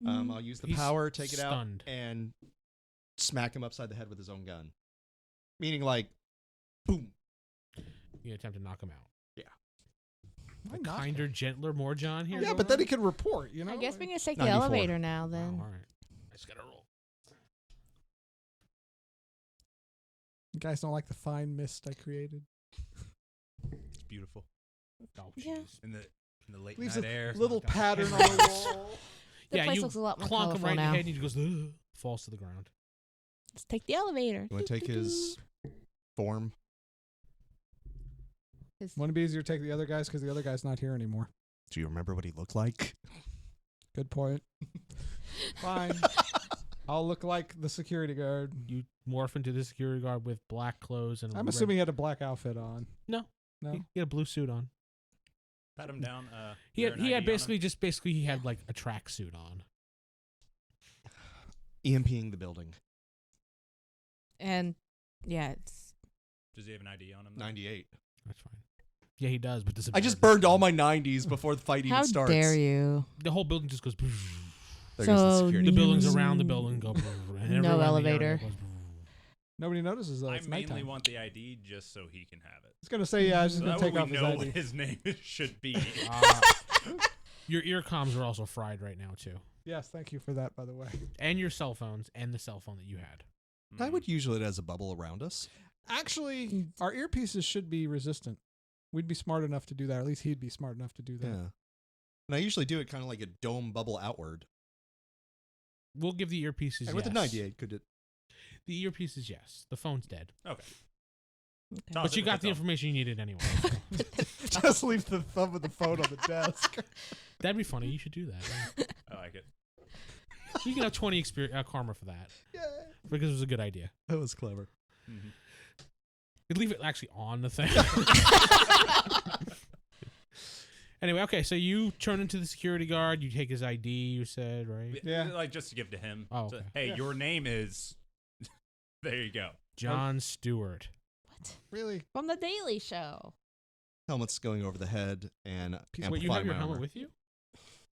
peaceful. I'll use the He's power, take it stunned. out, and smack him upside the head with his own gun. Meaning like, boom. You attempt to knock him out. Why A not? kinder, gentler, more John here. Yeah, going but then on? he can report, you know? I guess we Like- can just take 94. the elevator now Wow, then. all right. I just gotta roll. You guys don't like the fine mist I created? It's beautiful. Oh, Yeah. jeez. In the late Leaves night a air. little Oh, God. pattern on the wall. The Yeah, place you looks a lot more Clonk him colorful right in the now. head and he just goes, ugh, falls to the ground. Let's take the elevator. You want to take his form? His- Wouldn't it be easier to take the other guys because the other guy's not here anymore? Do you remember what he looked like? Good point. Fine. I'll look like the security guard. You morph into the security guard with black clothes and. I'm assuming he had a black outfit on. No. No. He had a blue suit on. Pat him down. He had basically he had like a tracksuit on. EMPing the building. And yeah, it's Does he have an ID on him? 98. That's fine. Yeah, he does, but this I just burned all my 90s before the fight how even starts. dare you? The whole building just goes. There So goes the security. The buildings Mm. around the building go. And No everywhere in the elevator. area goes. Nobody notices that I it's mainly nighttime. want the ID just so he can have it. I was going to say, yeah, I was just So going that to way take we off know his what ID. his name should be. Your ear comms are also fried right now too, Yes, thank you for that, by the way. and your cell phones, and the cell phone that you had. I would usually it as a bubble around us. Actually, our earpieces should be resistant. We'd be smart enough to do that. Or at least he'd be smart enough to do that. Yeah. And I usually do it kind of like a dome bubble outward. We'll give the earpieces. And with the yes. 98, could it? The earpieces, yes. The phone's dead, Okay. Okay. Toss but it you with got the thumb. information you needed anyway. Just leave the thumb of the phone on the desk. That'd be funny. You should do that. Yeah. I like it. You can have 20 karma for that Yay. because it was a good idea. That was clever. Mm-hmm. You'd leave it actually on the thing. Anyway, okay, so you turn into the security guard. You take his ID. You said right. Yeah. Like just to give to him. Oh, So, okay. hey, Yeah. your name is. There you go. John Stewart. What? Really? From the Daily Show. Helmet's going over the head and Wait, you have amplify your my helmet armor. with you?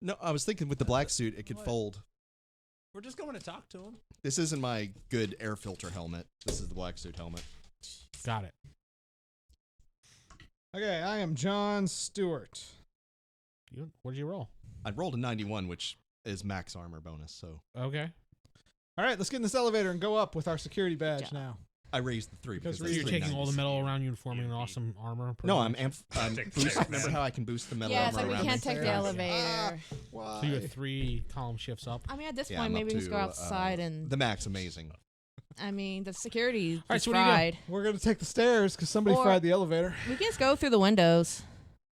No, I was thinking with the black suit, it could What? fold. We're just going to talk to him. This isn't my good air filter helmet. This is the black suit helmet. Got it. Okay, I am John Stewart. What did you roll? I rolled a 91, which is max armor bonus, so Okay. All right, let's get in this elevator and go up with our security badge job. now. I raised the 3 Because because So that's you're three taking all the 90s. metal around you and forming an Yeah. awesome armor. pretty No, much? I'm Take boost. care of Remember that. how I can boost the metal Yeah, it's armor like we around can't me? take the Ah, elevator. Why? So you have 3 column shifts up. I mean, at this Yeah, point, I'm maybe up we just go to, outside and. the max amazing. I mean, the security right, is so what do you do? fried. We're going to take the stairs because somebody Or- fried the elevator. We can just go through the windows.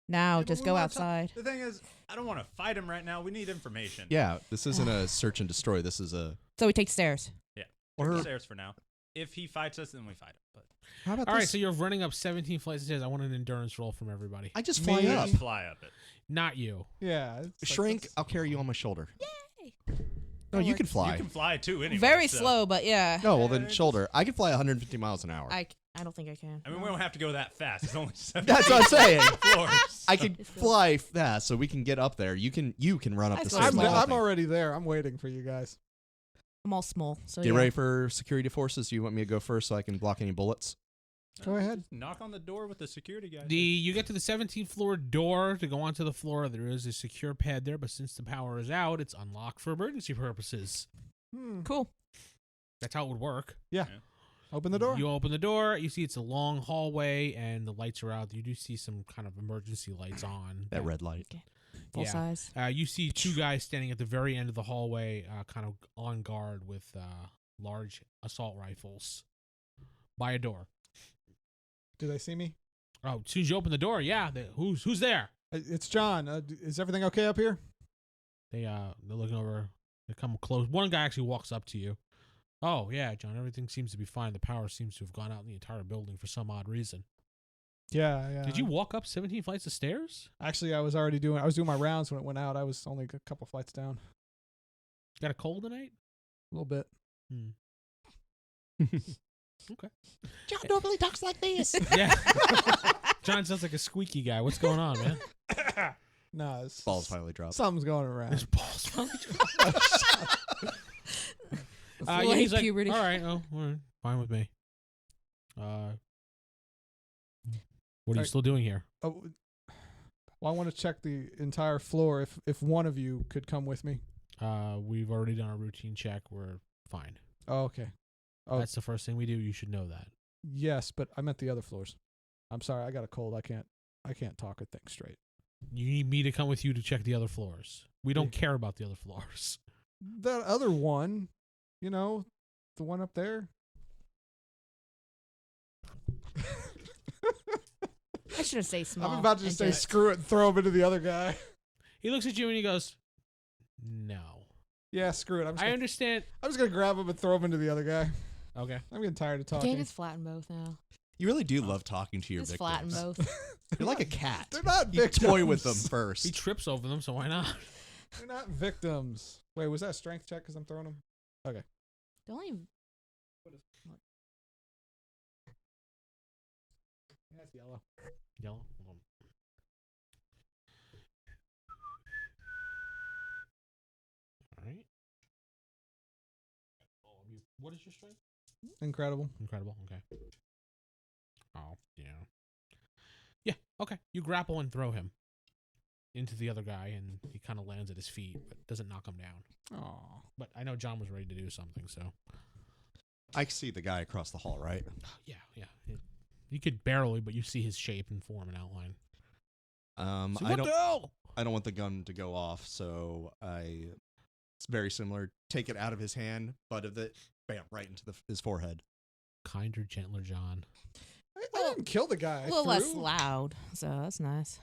Now, Yeah, but just we go wanna outside. The thing is, I don't want to fight him right now. We need information. Yeah, this isn't a search and destroy. This is a So we take the stairs. Take the or stairs for now. If he fights us, then we fight him. But how about All right, this? so you're running up 17 flights of stairs. I want an endurance roll from everybody. I just Me? fly you up. just fly up it. Not you. Yeah. it's like Shrink, this- I'll carry you on my shoulder. Yay! No, That you can works. fly. You can fly too. Anyway. Very so- slow, but yeah. No, well Yeah, then it's- shoulder. I can fly 150 miles an hour. I don't think I can. I mean, we don't have to go that fast. It's only 7 That's what I'm saying. floors. I can It's good. fly fast, so we can get up there. You can run up the That's stairs. fine. like I'm nothing. already there. I'm waiting for you guys. I'm all small, so Get yeah. ready for security forces. Do you want me to go first so I can block any bullets? Go ahead. Knock on the door with the security guy. You get to the 17th floor door to go onto the floor. There is a secure pad there, but since the power is out, it's unlocked for emergency purposes. Cool. That's how it would work. Open the door. You open the door. You see it's a long hallway, and the lights are out. You do see some kind of emergency lights on. That red light. Full Yeah. size. You see 2 guys standing at the very end of the hallway, kind of on guard with large assault rifles by a door. Do they see me? Oh, as soon as you open the door, yeah. Who's there? It's John. Is everything okay up here? They're looking over. They come close. One guy actually walks up to you. Oh yeah, John. Everything seems to be fine. The power seems to have gone out in the entire building for some odd reason. Yeah. Did you walk up 17 flights of stairs? Actually, I was doing my rounds when it went out. I was only a couple flights down. Got a cold tonight? A little bit. Okay. John normally talks like this. Yeah. John sounds like a squeaky guy. What's going on, man? No, it's Balls finally dropped. something's going around. His balls. Yeah, Late he's like, puberty. all right, all right, fine with me. What are you Alright. still doing here? Oh, well, I want to check the entire floor. If one of you could come with me. We've already done a routine check. We're fine. Oh, okay. Oh. That's the first thing we do. You should know that. Yes, but I meant the other floors. I'm sorry. I got a cold. I can't talk or think straight. You need me to come with you to check the other floors. We don't care about the other floors. That other one, the one up there. I should have stayed small. I'm about to and just say screw it and throw him into the other guy. He looks at you and he goes, No. Yeah, screw it. I understand. I'm just gonna grab him and throw him into the other guy. Okay. I'm getting tired of Can't talking. just flatten both now. You really do love talking to your Just flatten victims. both. You're like a cat. They're not You victims. toy with them first. He trips over them, so why not? They're not victims. Wait, was that a strength check because I'm throwing them? The only That's yellow. Yellow. Hold on. All right. What is your strength? Incredible. Incredible. Okay. Oh, yeah. Yeah, okay. You grapple and throw him into the other guy, and he kind of lands at his feet, but doesn't knock him down. Oh. But I know John was ready to do something, so. I see the guy across the hall, right? Yeah. You could barely, but you see his shape and form and outline. So I what don't. the hell? I don't want the gun to go off, so it's very similar. Take it out of his hand, butt of it, bam, right into his forehead. Kinder, gentler John. I didn't kill the guy. a little less loud, so that's nice.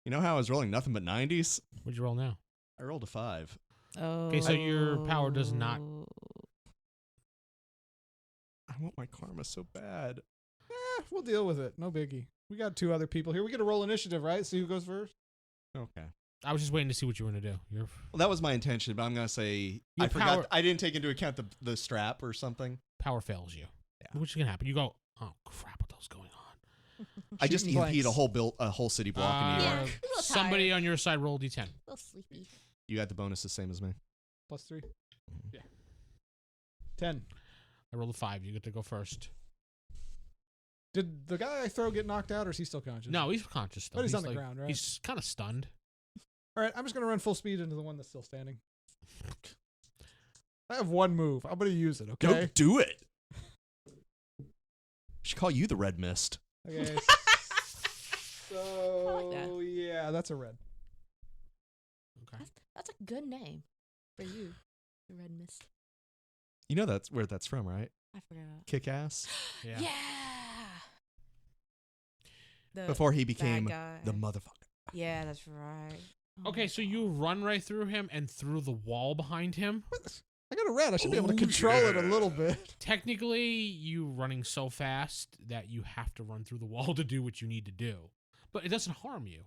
You know how I was rolling nothing but 90s? What'd you roll now? I rolled a 5. Oh. Okay, so your power does not- I want my karma so bad. We'll deal with it. No biggie. We got 2 other people here. We get to roll initiative, right? See who goes first. Okay. I was just waiting to see what you were going to do. Well, that was my intention, but I'm gonna say Your I forgot. power- I didn't take into account the strap or something. Power fails you. Yeah. Which is going to happen. You go, oh, crap, what the hell's going on? I just Shooting EMP'd blanks. a whole city block in New Yeah. York. I'm a little Somebody tired. on your side roll D10. A little sleepy. You got the bonus the same as me. +3. Yeah. 10. I rolled a 5. You get to go first. Did the guy I throw get knocked out, or is he still conscious? No, he's conscious still. But he's on the ground, right? He's kind of stunned. All right, I'm just gonna run full speed into the one that's still standing. I have 1 move. I'm gonna use it. Go Okay. do it. Should call you the Red Mist. Okay. So that. yeah, that's a red. Okay. That's a good name for you, the Red Mist. You know that's where that's from, right? I forgot. Kick ass. Yeah. Yeah. The Before he bad became guy. the motherfucker. Yeah, that's right. Oh Okay, my so you run right through him and through the wall behind him. I got a red. I should be able to Oh, control it a yeah. little bit. Technically, you running so fast that you have to run through the wall to do what you need to do. But it doesn't harm you.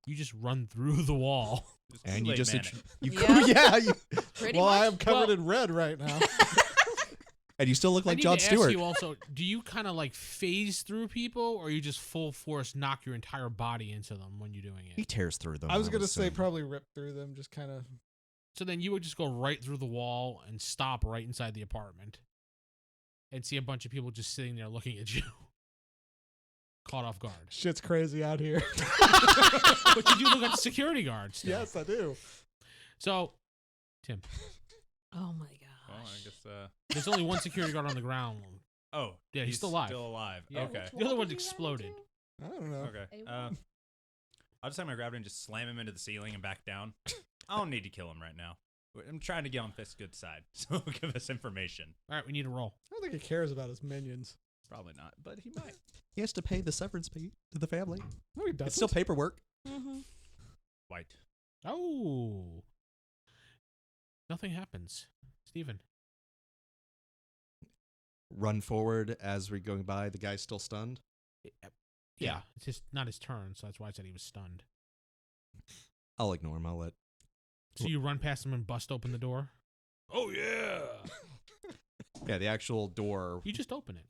You just run through the wall. And you just you Yeah. yeah, you, Pretty Well, I much. am covered Well- in red right now. and you still look I like need Jon to Stewart. ask you also, do you kind of like phase through people, or you just full force knock your entire body into them when you're doing He it? tears through them. I was gonna would say assume. probably rip through them, just kind of. So then you would just go right through the wall and stop right inside the apartment and see a bunch of people just sitting there looking at you. Caught off guard. Shit's crazy out here. But you do look at the security guards. still. Yes, I do. So, Tim, Oh my Well, I gosh. guess. there's only one security guard on the ground. Oh, Yeah, he's still alive. Still alive. Yeah. Okay. The other one exploded. I don't know. Okay. A1. I'll just have my gravity and just slam him into the ceiling and back down. I don't need to kill him right now. I'm trying to get on Fisk's good side, so give us information. All right, we need a roll. I don't think he cares about his minions. Probably not, but he might. He has to pay the severance pay to the family. No, he doesn't. It's still paperwork. Mm-hmm. White. Oh. Nothing happens. Steven. Run forward as we're going by. The guy's still stunned. Yeah, it's just not his turn, so that's why I said he was stunned. I'll ignore him. I'll let. So you run past him and bust open the door? Oh, yeah. Yeah, the actual door. You just open it.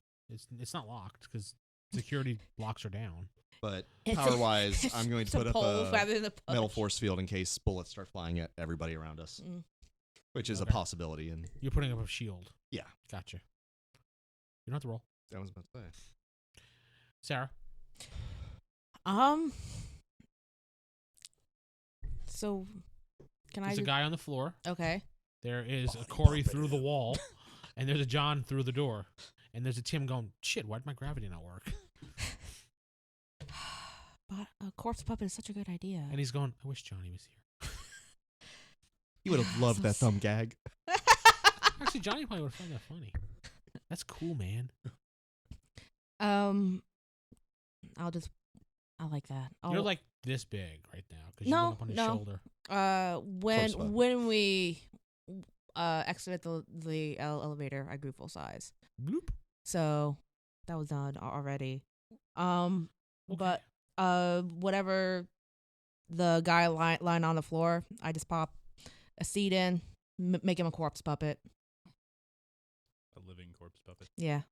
It's not locked because security locks are down. But power wise, I'm going to put up a rather than a metal push. force field in case bullets start flying at everybody around us, Mm. which is Okay. a possibility. And You're putting up a shield. Yeah. Gotcha. You don't have to roll. I was about to say. Sarah. So, can I? There's a just- guy on the floor. Okay. There is a Body Corey bumping through the him. wall. And there's a John through the door. And there's a Tim going, shit, why'd my gravity not work? But a corpse puppet is such a good idea. And he's going, I wish Johnny was here. You would have loved So that thumb gag. Actually, Johnny probably would find that funny. That's cool, man. I like that. You're like this big right now because you No, went up on his no. shoulder. Close up. when we exited the elevator, I grew full size. Bloop. So that was done already. Okay. But whatever the guy lying on the floor, I just pop a seed in, make him a corpse puppet. A living corpse puppet. Yeah.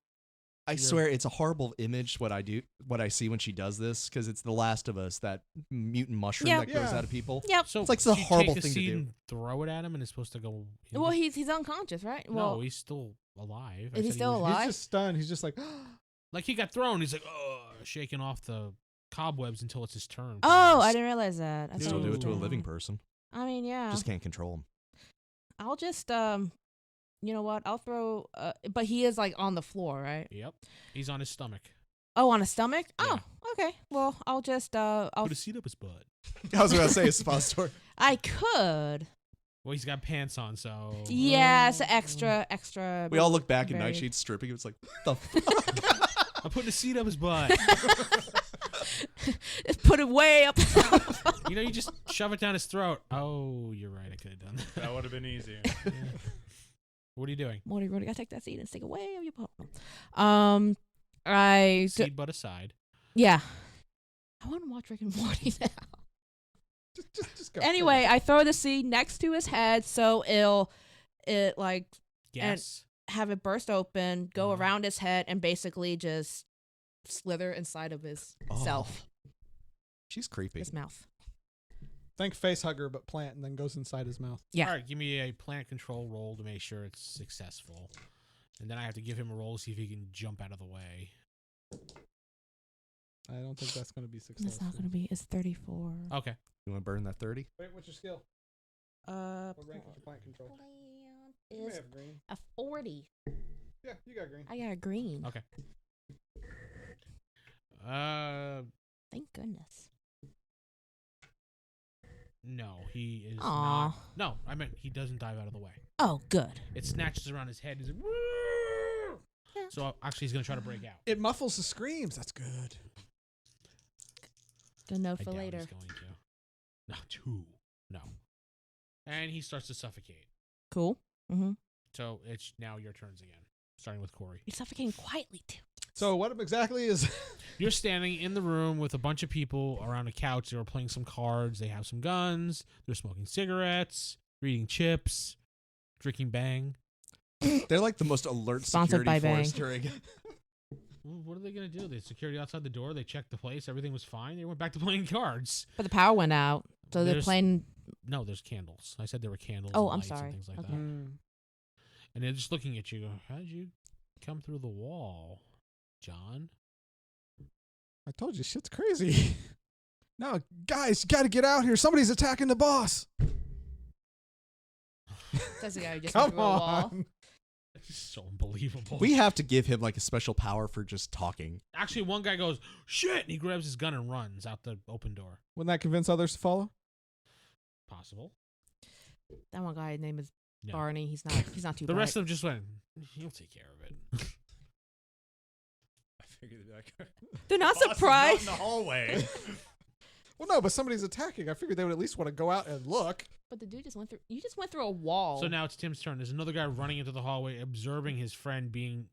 I swear it's a horrible image what I see when she does this, because it's The Last of Us, that mutant mushroom Yeah. that grows Yeah. out of people. Yep. So It's like a you horrible take thing to seed do. And throw it at him, and it's supposed to go. Well, he's unconscious, right? Well, no, he's still alive. Is he said still was- alive? He's just stunned. He's just like, Like he got thrown. He's like, oh, shaking off the cobwebs until it's his turn. oh, I didn't realize that. I Still thought do he it to a was living dead. person. I mean, yeah. Just can't control him. I'll just you know what? I'll throw. But he is like on the floor, right? Yep, he's on his stomach. Oh, on his stomach. Yeah. Oh, okay. Well, I'll just I'll. Put a seed up his butt. I was going to say a suppository. I could. Well, he's got pants on, so Yeah, it's extra. We all look back at very- Night Sheet stripping. It's like, the fuck? I'm putting a seed up his butt. Just put it way up. You know, you just shove it down his throat. Oh, you're right. I could have done that. That would have been easier. Yeah. What are you doing? Morty, gotta take that seed and stick it way up your bum. Seed butt aside. Yeah. I want to watch Rick and Morty now. just go. Anyway, I throw the seed next to his head so it like Yes. have it burst open, go Uh-huh. around his head, and basically just slither inside of his self, She's creepy. his mouth. Think face hugger, but plant, and then goes inside his mouth. Yeah. All right, give me a plant control roll to make sure it's successful. And then I have to give him a roll to see if he can jump out of the way. I don't think that's going to be successful. It's not gonna be. It's 34. Okay. You want to burn that 30? Wait, what's your skill? Uh, What rank is your plant control? plant You may is have green. a 40. Yeah, you got green. I got a green. Okay. Thank goodness. No, he is Aw. not. No, I meant he doesn't dive out of the way. Oh, good. It snatches around his head. He's like, "Woo!" Yeah. So actually, he's gonna try to break out. It muffles the screams. That's good. Good note I for doubt later. he's going to. No, two. No. And he starts to suffocate. Cool. Mm-hmm. So it's now your turns again, starting with Corey. He's suffocating quietly too. So what exactly is? You're standing in the room with a bunch of people around a couch. They're playing some cards. They have some guns. They're smoking cigarettes, eating chips, drinking Bang. They're like the most alert Sponsored security by force Bang. during. What are they going to do? The security outside the door, they checked the place. Everything was fine. They went back to playing cards. But the power went out, so they're There's- playing. No, there's candles. I said there were candles Oh, and I'm lights sorry. and things like Okay. that. And they're just looking at you. How did you come through the wall, John? I told you, shit's crazy. No, guys, you got to get out here. Somebody's attacking the boss. That's the guy who just went Come through a wall. on. That's just so unbelievable. We have to give him like a special power for just talking. Actually, one guy goes, shit, and he grabs his gun and runs out the open door. Wouldn't that convince others to follow? Possible. That one guy, his name is No. Barney. He's not too. The bright. rest of them just went, he'll take care of it. I figured they'd be like, They're not "Boss is not surprised. in the hallway. Well, no, but somebody's attacking. I figured they would at least want to go out and look. But the dude just went through. You just went through a wall. So now it's Tim's turn. There's another guy running into the hallway, observing his friend being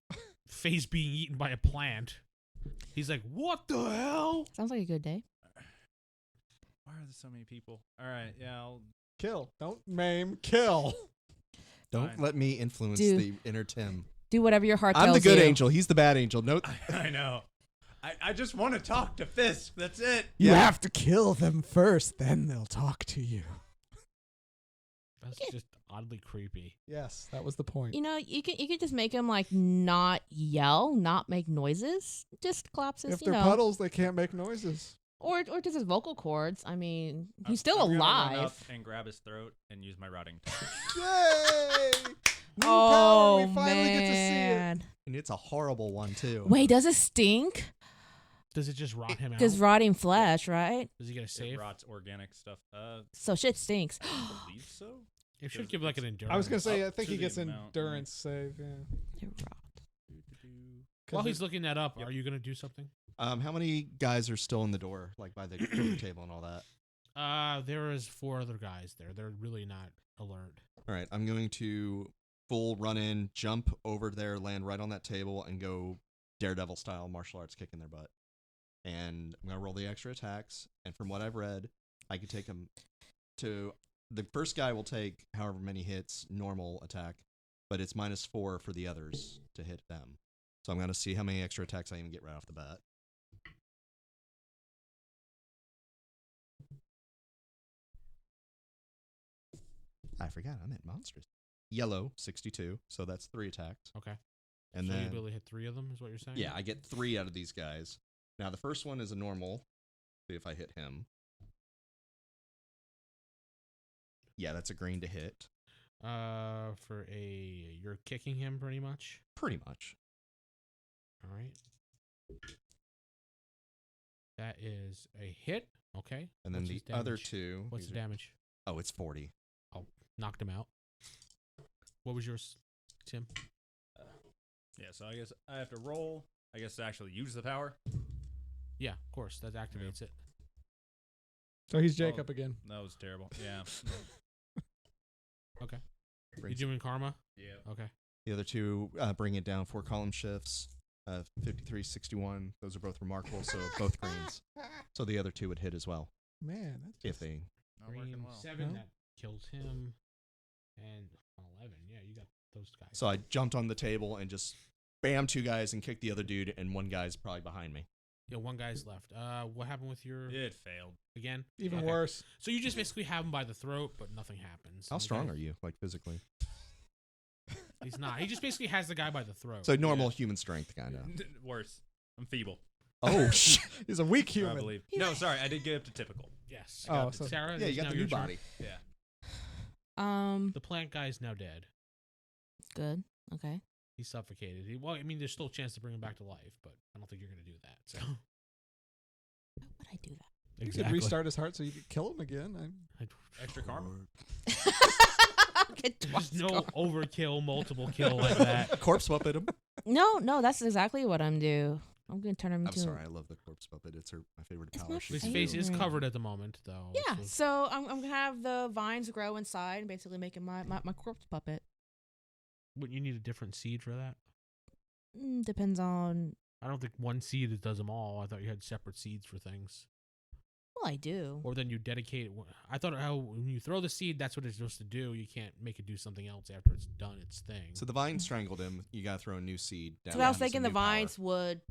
eaten by a plant. He's like, what the hell? Sounds like a good day. Why are there so many people? All right, yeah, I'll. Kill. Don't maim. Kill. Don't Fine. let me influence Dude. the inner Tim. Do whatever your heart I'm tells the good you. angel. He's the bad angel. No, I know. I just want to talk to Fisk. That's it. You Yeah. have to kill them first, then they'll talk to you. That's just oddly creepy. Yes, that was the point. You know, you can just make him like not yell, not make noises. Just collapse his, If you they're know, puddles, they can't make noises. or just his vocal cords. I mean, I'm he's still gonna run alive. up and grab his throat and use my rotting touch. Yay! New Oh power. We finally get to see it. man! and it's a horrible one too. Wait, does it stink? Does it just rot him out? Because rotting flesh, right? Does he get a It save? rots organic stuff. So shit stinks. I believe so. It should Because give like an it's- endurance. I was gonna say, Up I think to he the gets amount, endurance save. Yeah. It rot. While 'Cause he's looking that up, Yep. are you going to do something? How many guys are still in the door, like by the poker table and all that? There is 4 other guys there. They're really not alert. All right, I'm going to full run in, jump over there, land right on that table, and go Daredevil style martial arts kicking their butt. And I'm going to roll the extra attacks. And from what I've read, I can take them to... The first guy will take however many hits, normal attack, but it's -4 for the others to hit them. So I'm going to see how many extra attacks I even get right off the bat. I forgot, I'm at monstrous. Yellow, 62, so that's 3 attacks. Okay. And so then... you'll be able to hit 3 of them, is what you're saying? Yeah, I get 3 out of these guys. Now, the first one is a normal. See if I hit him. Yeah, that's a green to hit. You're kicking him pretty much? Pretty much. All right. That is a hit. Okay. And then What's the his other damage? 2... What's the these are- damage? Oh, it's 40. Knocked him out. What was yours, Tim? Yeah, so I guess I have to roll. I guess to actually use the power. Yeah, of course. That activates it. So he's Jacob again. That was terrible. Yeah. Okay. You Brings- doing karma? Yeah. Okay. The other 2 bring it down 4 column shifts. 53, 61. Those are both remarkable, so both greens. So the other 2 would hit as well, Man, that's if just... they... Not working Green well. 7, No? that kills him. And 11. Yeah, you got those guys. So I jumped on the table and just bam 2 guys and kicked the other dude, and 1 guy's probably behind me. Yeah, 1 guy's left. What happened with your... It failed. Again? Even Okay. worse. So you just basically have him by the throat, but nothing happens. How And the strong guy- are you, like physically? He's not. He just basically has the guy by the throat. So normal human strength, kind of. Worse. I'm feeble. Oh, shit. He's a weak I human. believe. No, sorry. I did get up to typical. Yes. Oh, so Sarah, Yeah, it's you got now the your new turn. body. Yeah. The plant guy's now dead. Good. Okay. He's suffocated. Well, I mean, there's still a chance to bring him back to life, but I don't think you're going to do that. So Why would I do that? You could restart his heart so you could kill him again. Extra karma. Get There's twice no go- overkill, multiple kill like that. Corpse puppet him. No, that's exactly what I'm do. I'm gonna turn him I'm into. sorry, I love the corpse puppet. It's my favorite It's power. my She's His face is Favorite. covered at the moment, though. Yeah, so- so I'm gonna have the vines grow inside and basically make him my corpse puppet. Wouldn't you need a different seed for that? Depends on. I don't think one seed that does them all. I thought you had separate seeds for things. Well, I do. Or then you dedicate it. I thought how when you throw the seed, that's what it's supposed to do. You can't make it do something else after it's done its thing. So the vine strangled him. You gotta throw a new seed down. Because I was Gives him thinking the new power. vines would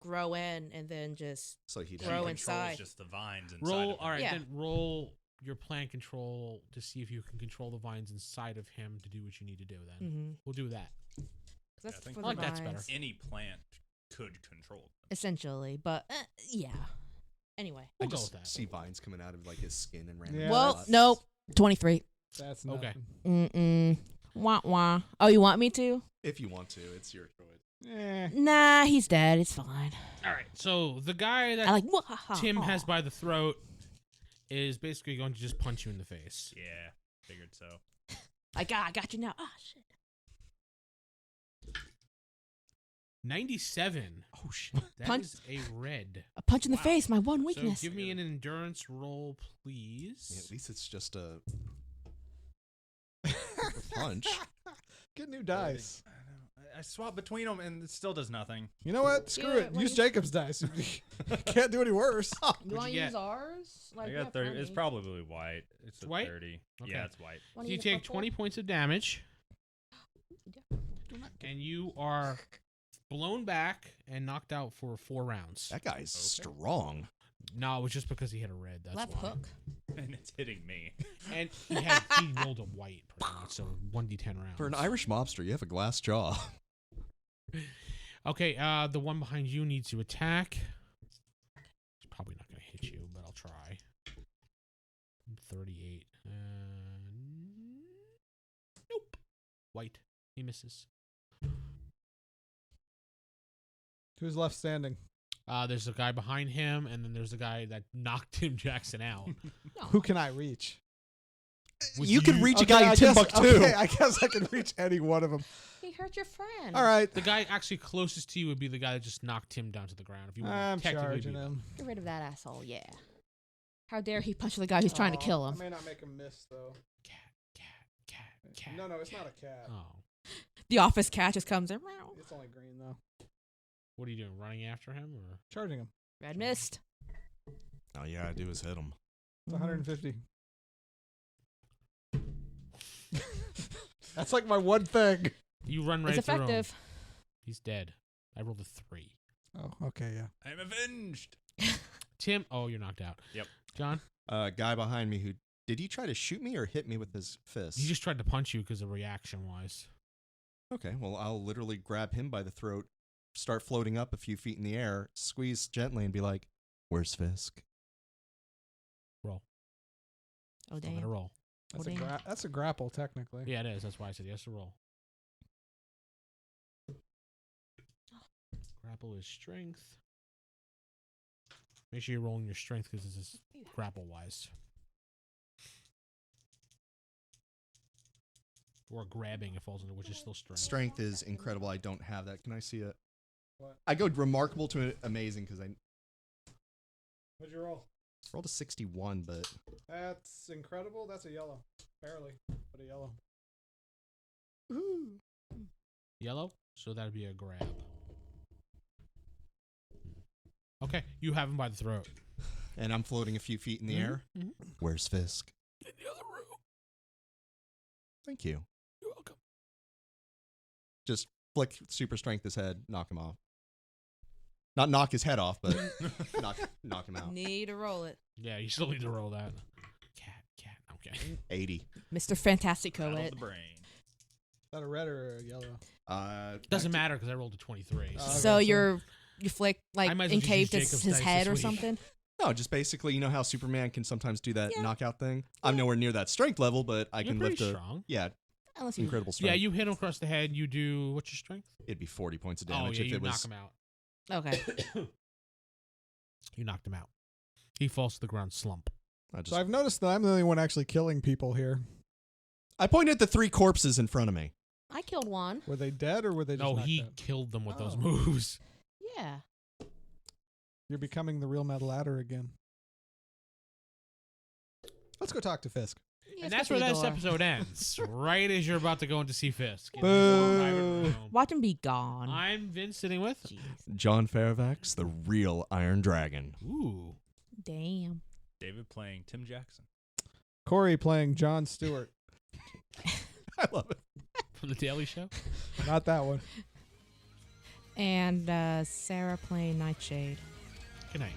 grow in and then just. So he grow He in. controls inside. just the vines inside roll. of him. All right, Yeah. then roll your plant control to see if you can control the vines inside of him to do what you need to do. Then Mm-hmm. we'll do that. That's I think for I like the that's vines, better. Any plant could control them. essentially. But yeah. Anyway. I We'll go just with that. see vines coming out of like his skin and random. Yeah, Well, that's- nope. 23. That's Okay. nothing. Wah wah. Oh, you want me to? If you want to, it's your choice. Eh. Nah, he's dead. It's fine. All right. So the guy that I like. Wah-ha-ha. Tim has Aw. by the throat is basically going to just punch you in the face. Yeah, figured so. I got you now. Ah, shit. 97. Oh shit! That Punch- is a red. A punch in the Wow. face. My one weakness. So give me an endurance roll, please. Yeah, at least it's just a punch. Get new dice. I know. I swap between them and it still does nothing. You know what? Screw Yeah, it. when Use you- Jacob's dice. Can't do any worse. You What'd want to you use get? ours? Like, I we got have 30. It's plenty. probably white. It's a White? 30. Okay. Yeah, it's white. Wanna So you use a take purple? 20 points of damage, and you are blown back and knocked out for 4 rounds. That guy's Okay. strong. No, it was just because he had a red. That's Left why. hook. And it's hitting me. And he rolled a white pretty much, so 1d10 rounds. For an Irish mobster, you have a glass jaw. Okay, the one behind you needs to attack. It's probably not going to hit you, but I'll try. 38. Nope. White. He misses. Who's left standing? There's a guy behind him, and then there's a guy that knocked Tim Jackson out. No. Who can I reach? With You could you- reach a Okay, guy in I guess- Timbuktu. Okay, I guess I can reach any one of them. He hurt your friend. All right. The guy actually closest to you would be the guy that just knocked Tim down to the ground. If you want I'm to technically charging do that. him. Get rid of that asshole. Yeah. How dare he punch the guy who's trying to kill him? I may not make him miss though. Cat. No, it's not a cat. Oh. The office cat just comes in. It's only green though. What are you doing? Running after him or? Charging him. Red mist. All you gotta do is hit him. It's 150. That's like my one thing. You run right It's through him. effective. He's dead. I rolled a 3. Oh, okay, yeah. I'm avenged. Tim, oh, you're knocked out. Yep. John, Guy behind me who did he try to shoot me or hit me with his fist? he just tried to punch you because of reaction-wise. Okay, well, I'll literally grab him by the throat, start floating up a few feet in the air, squeeze gently, and be like, "Where's Fisk?" Roll. Oh, Still gotta damn. roll. That's a grapple technically. Yeah, it is. That's why I said yes to roll. Grapple is strength. Make sure you're rolling your strength because this is grapple-wise. Or grabbing it falls into, which is still strength. Strength is incredible. I don't have that. Can I see it? What? I go remarkable to amazing because I What'd you roll? rolled a 61, but That's incredible. That's a yellow. Barely, but a yellow. Yellow? So that'd be a grab. Okay, you have him by the throat. and I'm floating a few feet in the air. Mhm. Where's Fisk? In the other room. Thank you. You're welcome. Just flick super strength his head, knock him off. Not knock his head off, but knock him out. Need to roll it. Yeah, you still need to roll that. Cat. Okay. 80. Mr. Fantastico Rattle it. the brain. Is that a red or a yellow? Doesn't matter because I rolled a 23. Okay, So so- you flick like I might as well just encaved use his Jacob's dice head this or week. something. No, just basically, you know how Superman can sometimes do that Yeah. knockout thing? I'm nowhere near that strength level, but I You're can pretty lift a... strong. Yeah, Unless you incredible strength. Yeah, you hit him across the head. You do, what's your strength? It'd be 40 points of Oh, damage yeah, if you it knock was... him out. Okay. You knocked him out. He falls to the ground slump. So I've noticed that I'm the only one actually killing people here. I pointed at the 3 corpses in front of me. I killed one. Were they dead or were they just No, knocked he out? killed them with those Oh. moves. Yeah. You're becoming the real metal adder again. Let's go talk to Fisk. Yeah, And let's that's go where to this the door. episode ends. Right as you're about to go in to see Fisk. in Boo. his private room. Watch him be gone. I'm Vince sitting with. Jeez. John Fairfax, the real Iron Dragon. Ooh. Damn. David playing Tim Jackson. Corey playing Jon Stewart. I love it. From The Daily Show. Not that one. And Sarah playing Nightshade. Good night.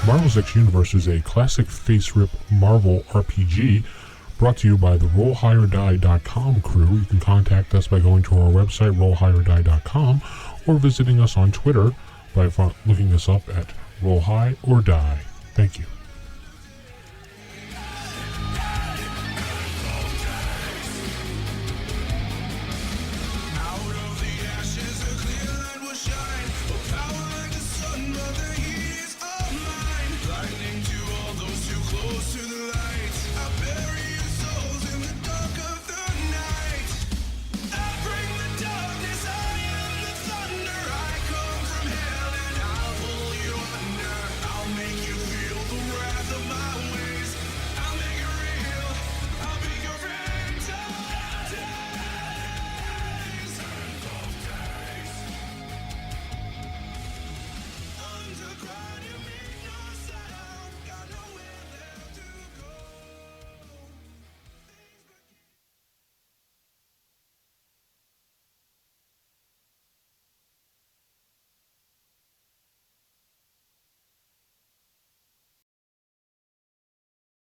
Marvel's X Universe is a classic face-rip Marvel RPG brought to you by the RollHigherDie.com crew. You can contact us by going to our website, RollHigherDie.com, or visiting us on Twitter by looking us up at Roll High or Die. Thank you. Out of the ashes, a clear light will shine. A power like the sun, but the heat is of mine. Lightning to all those too close to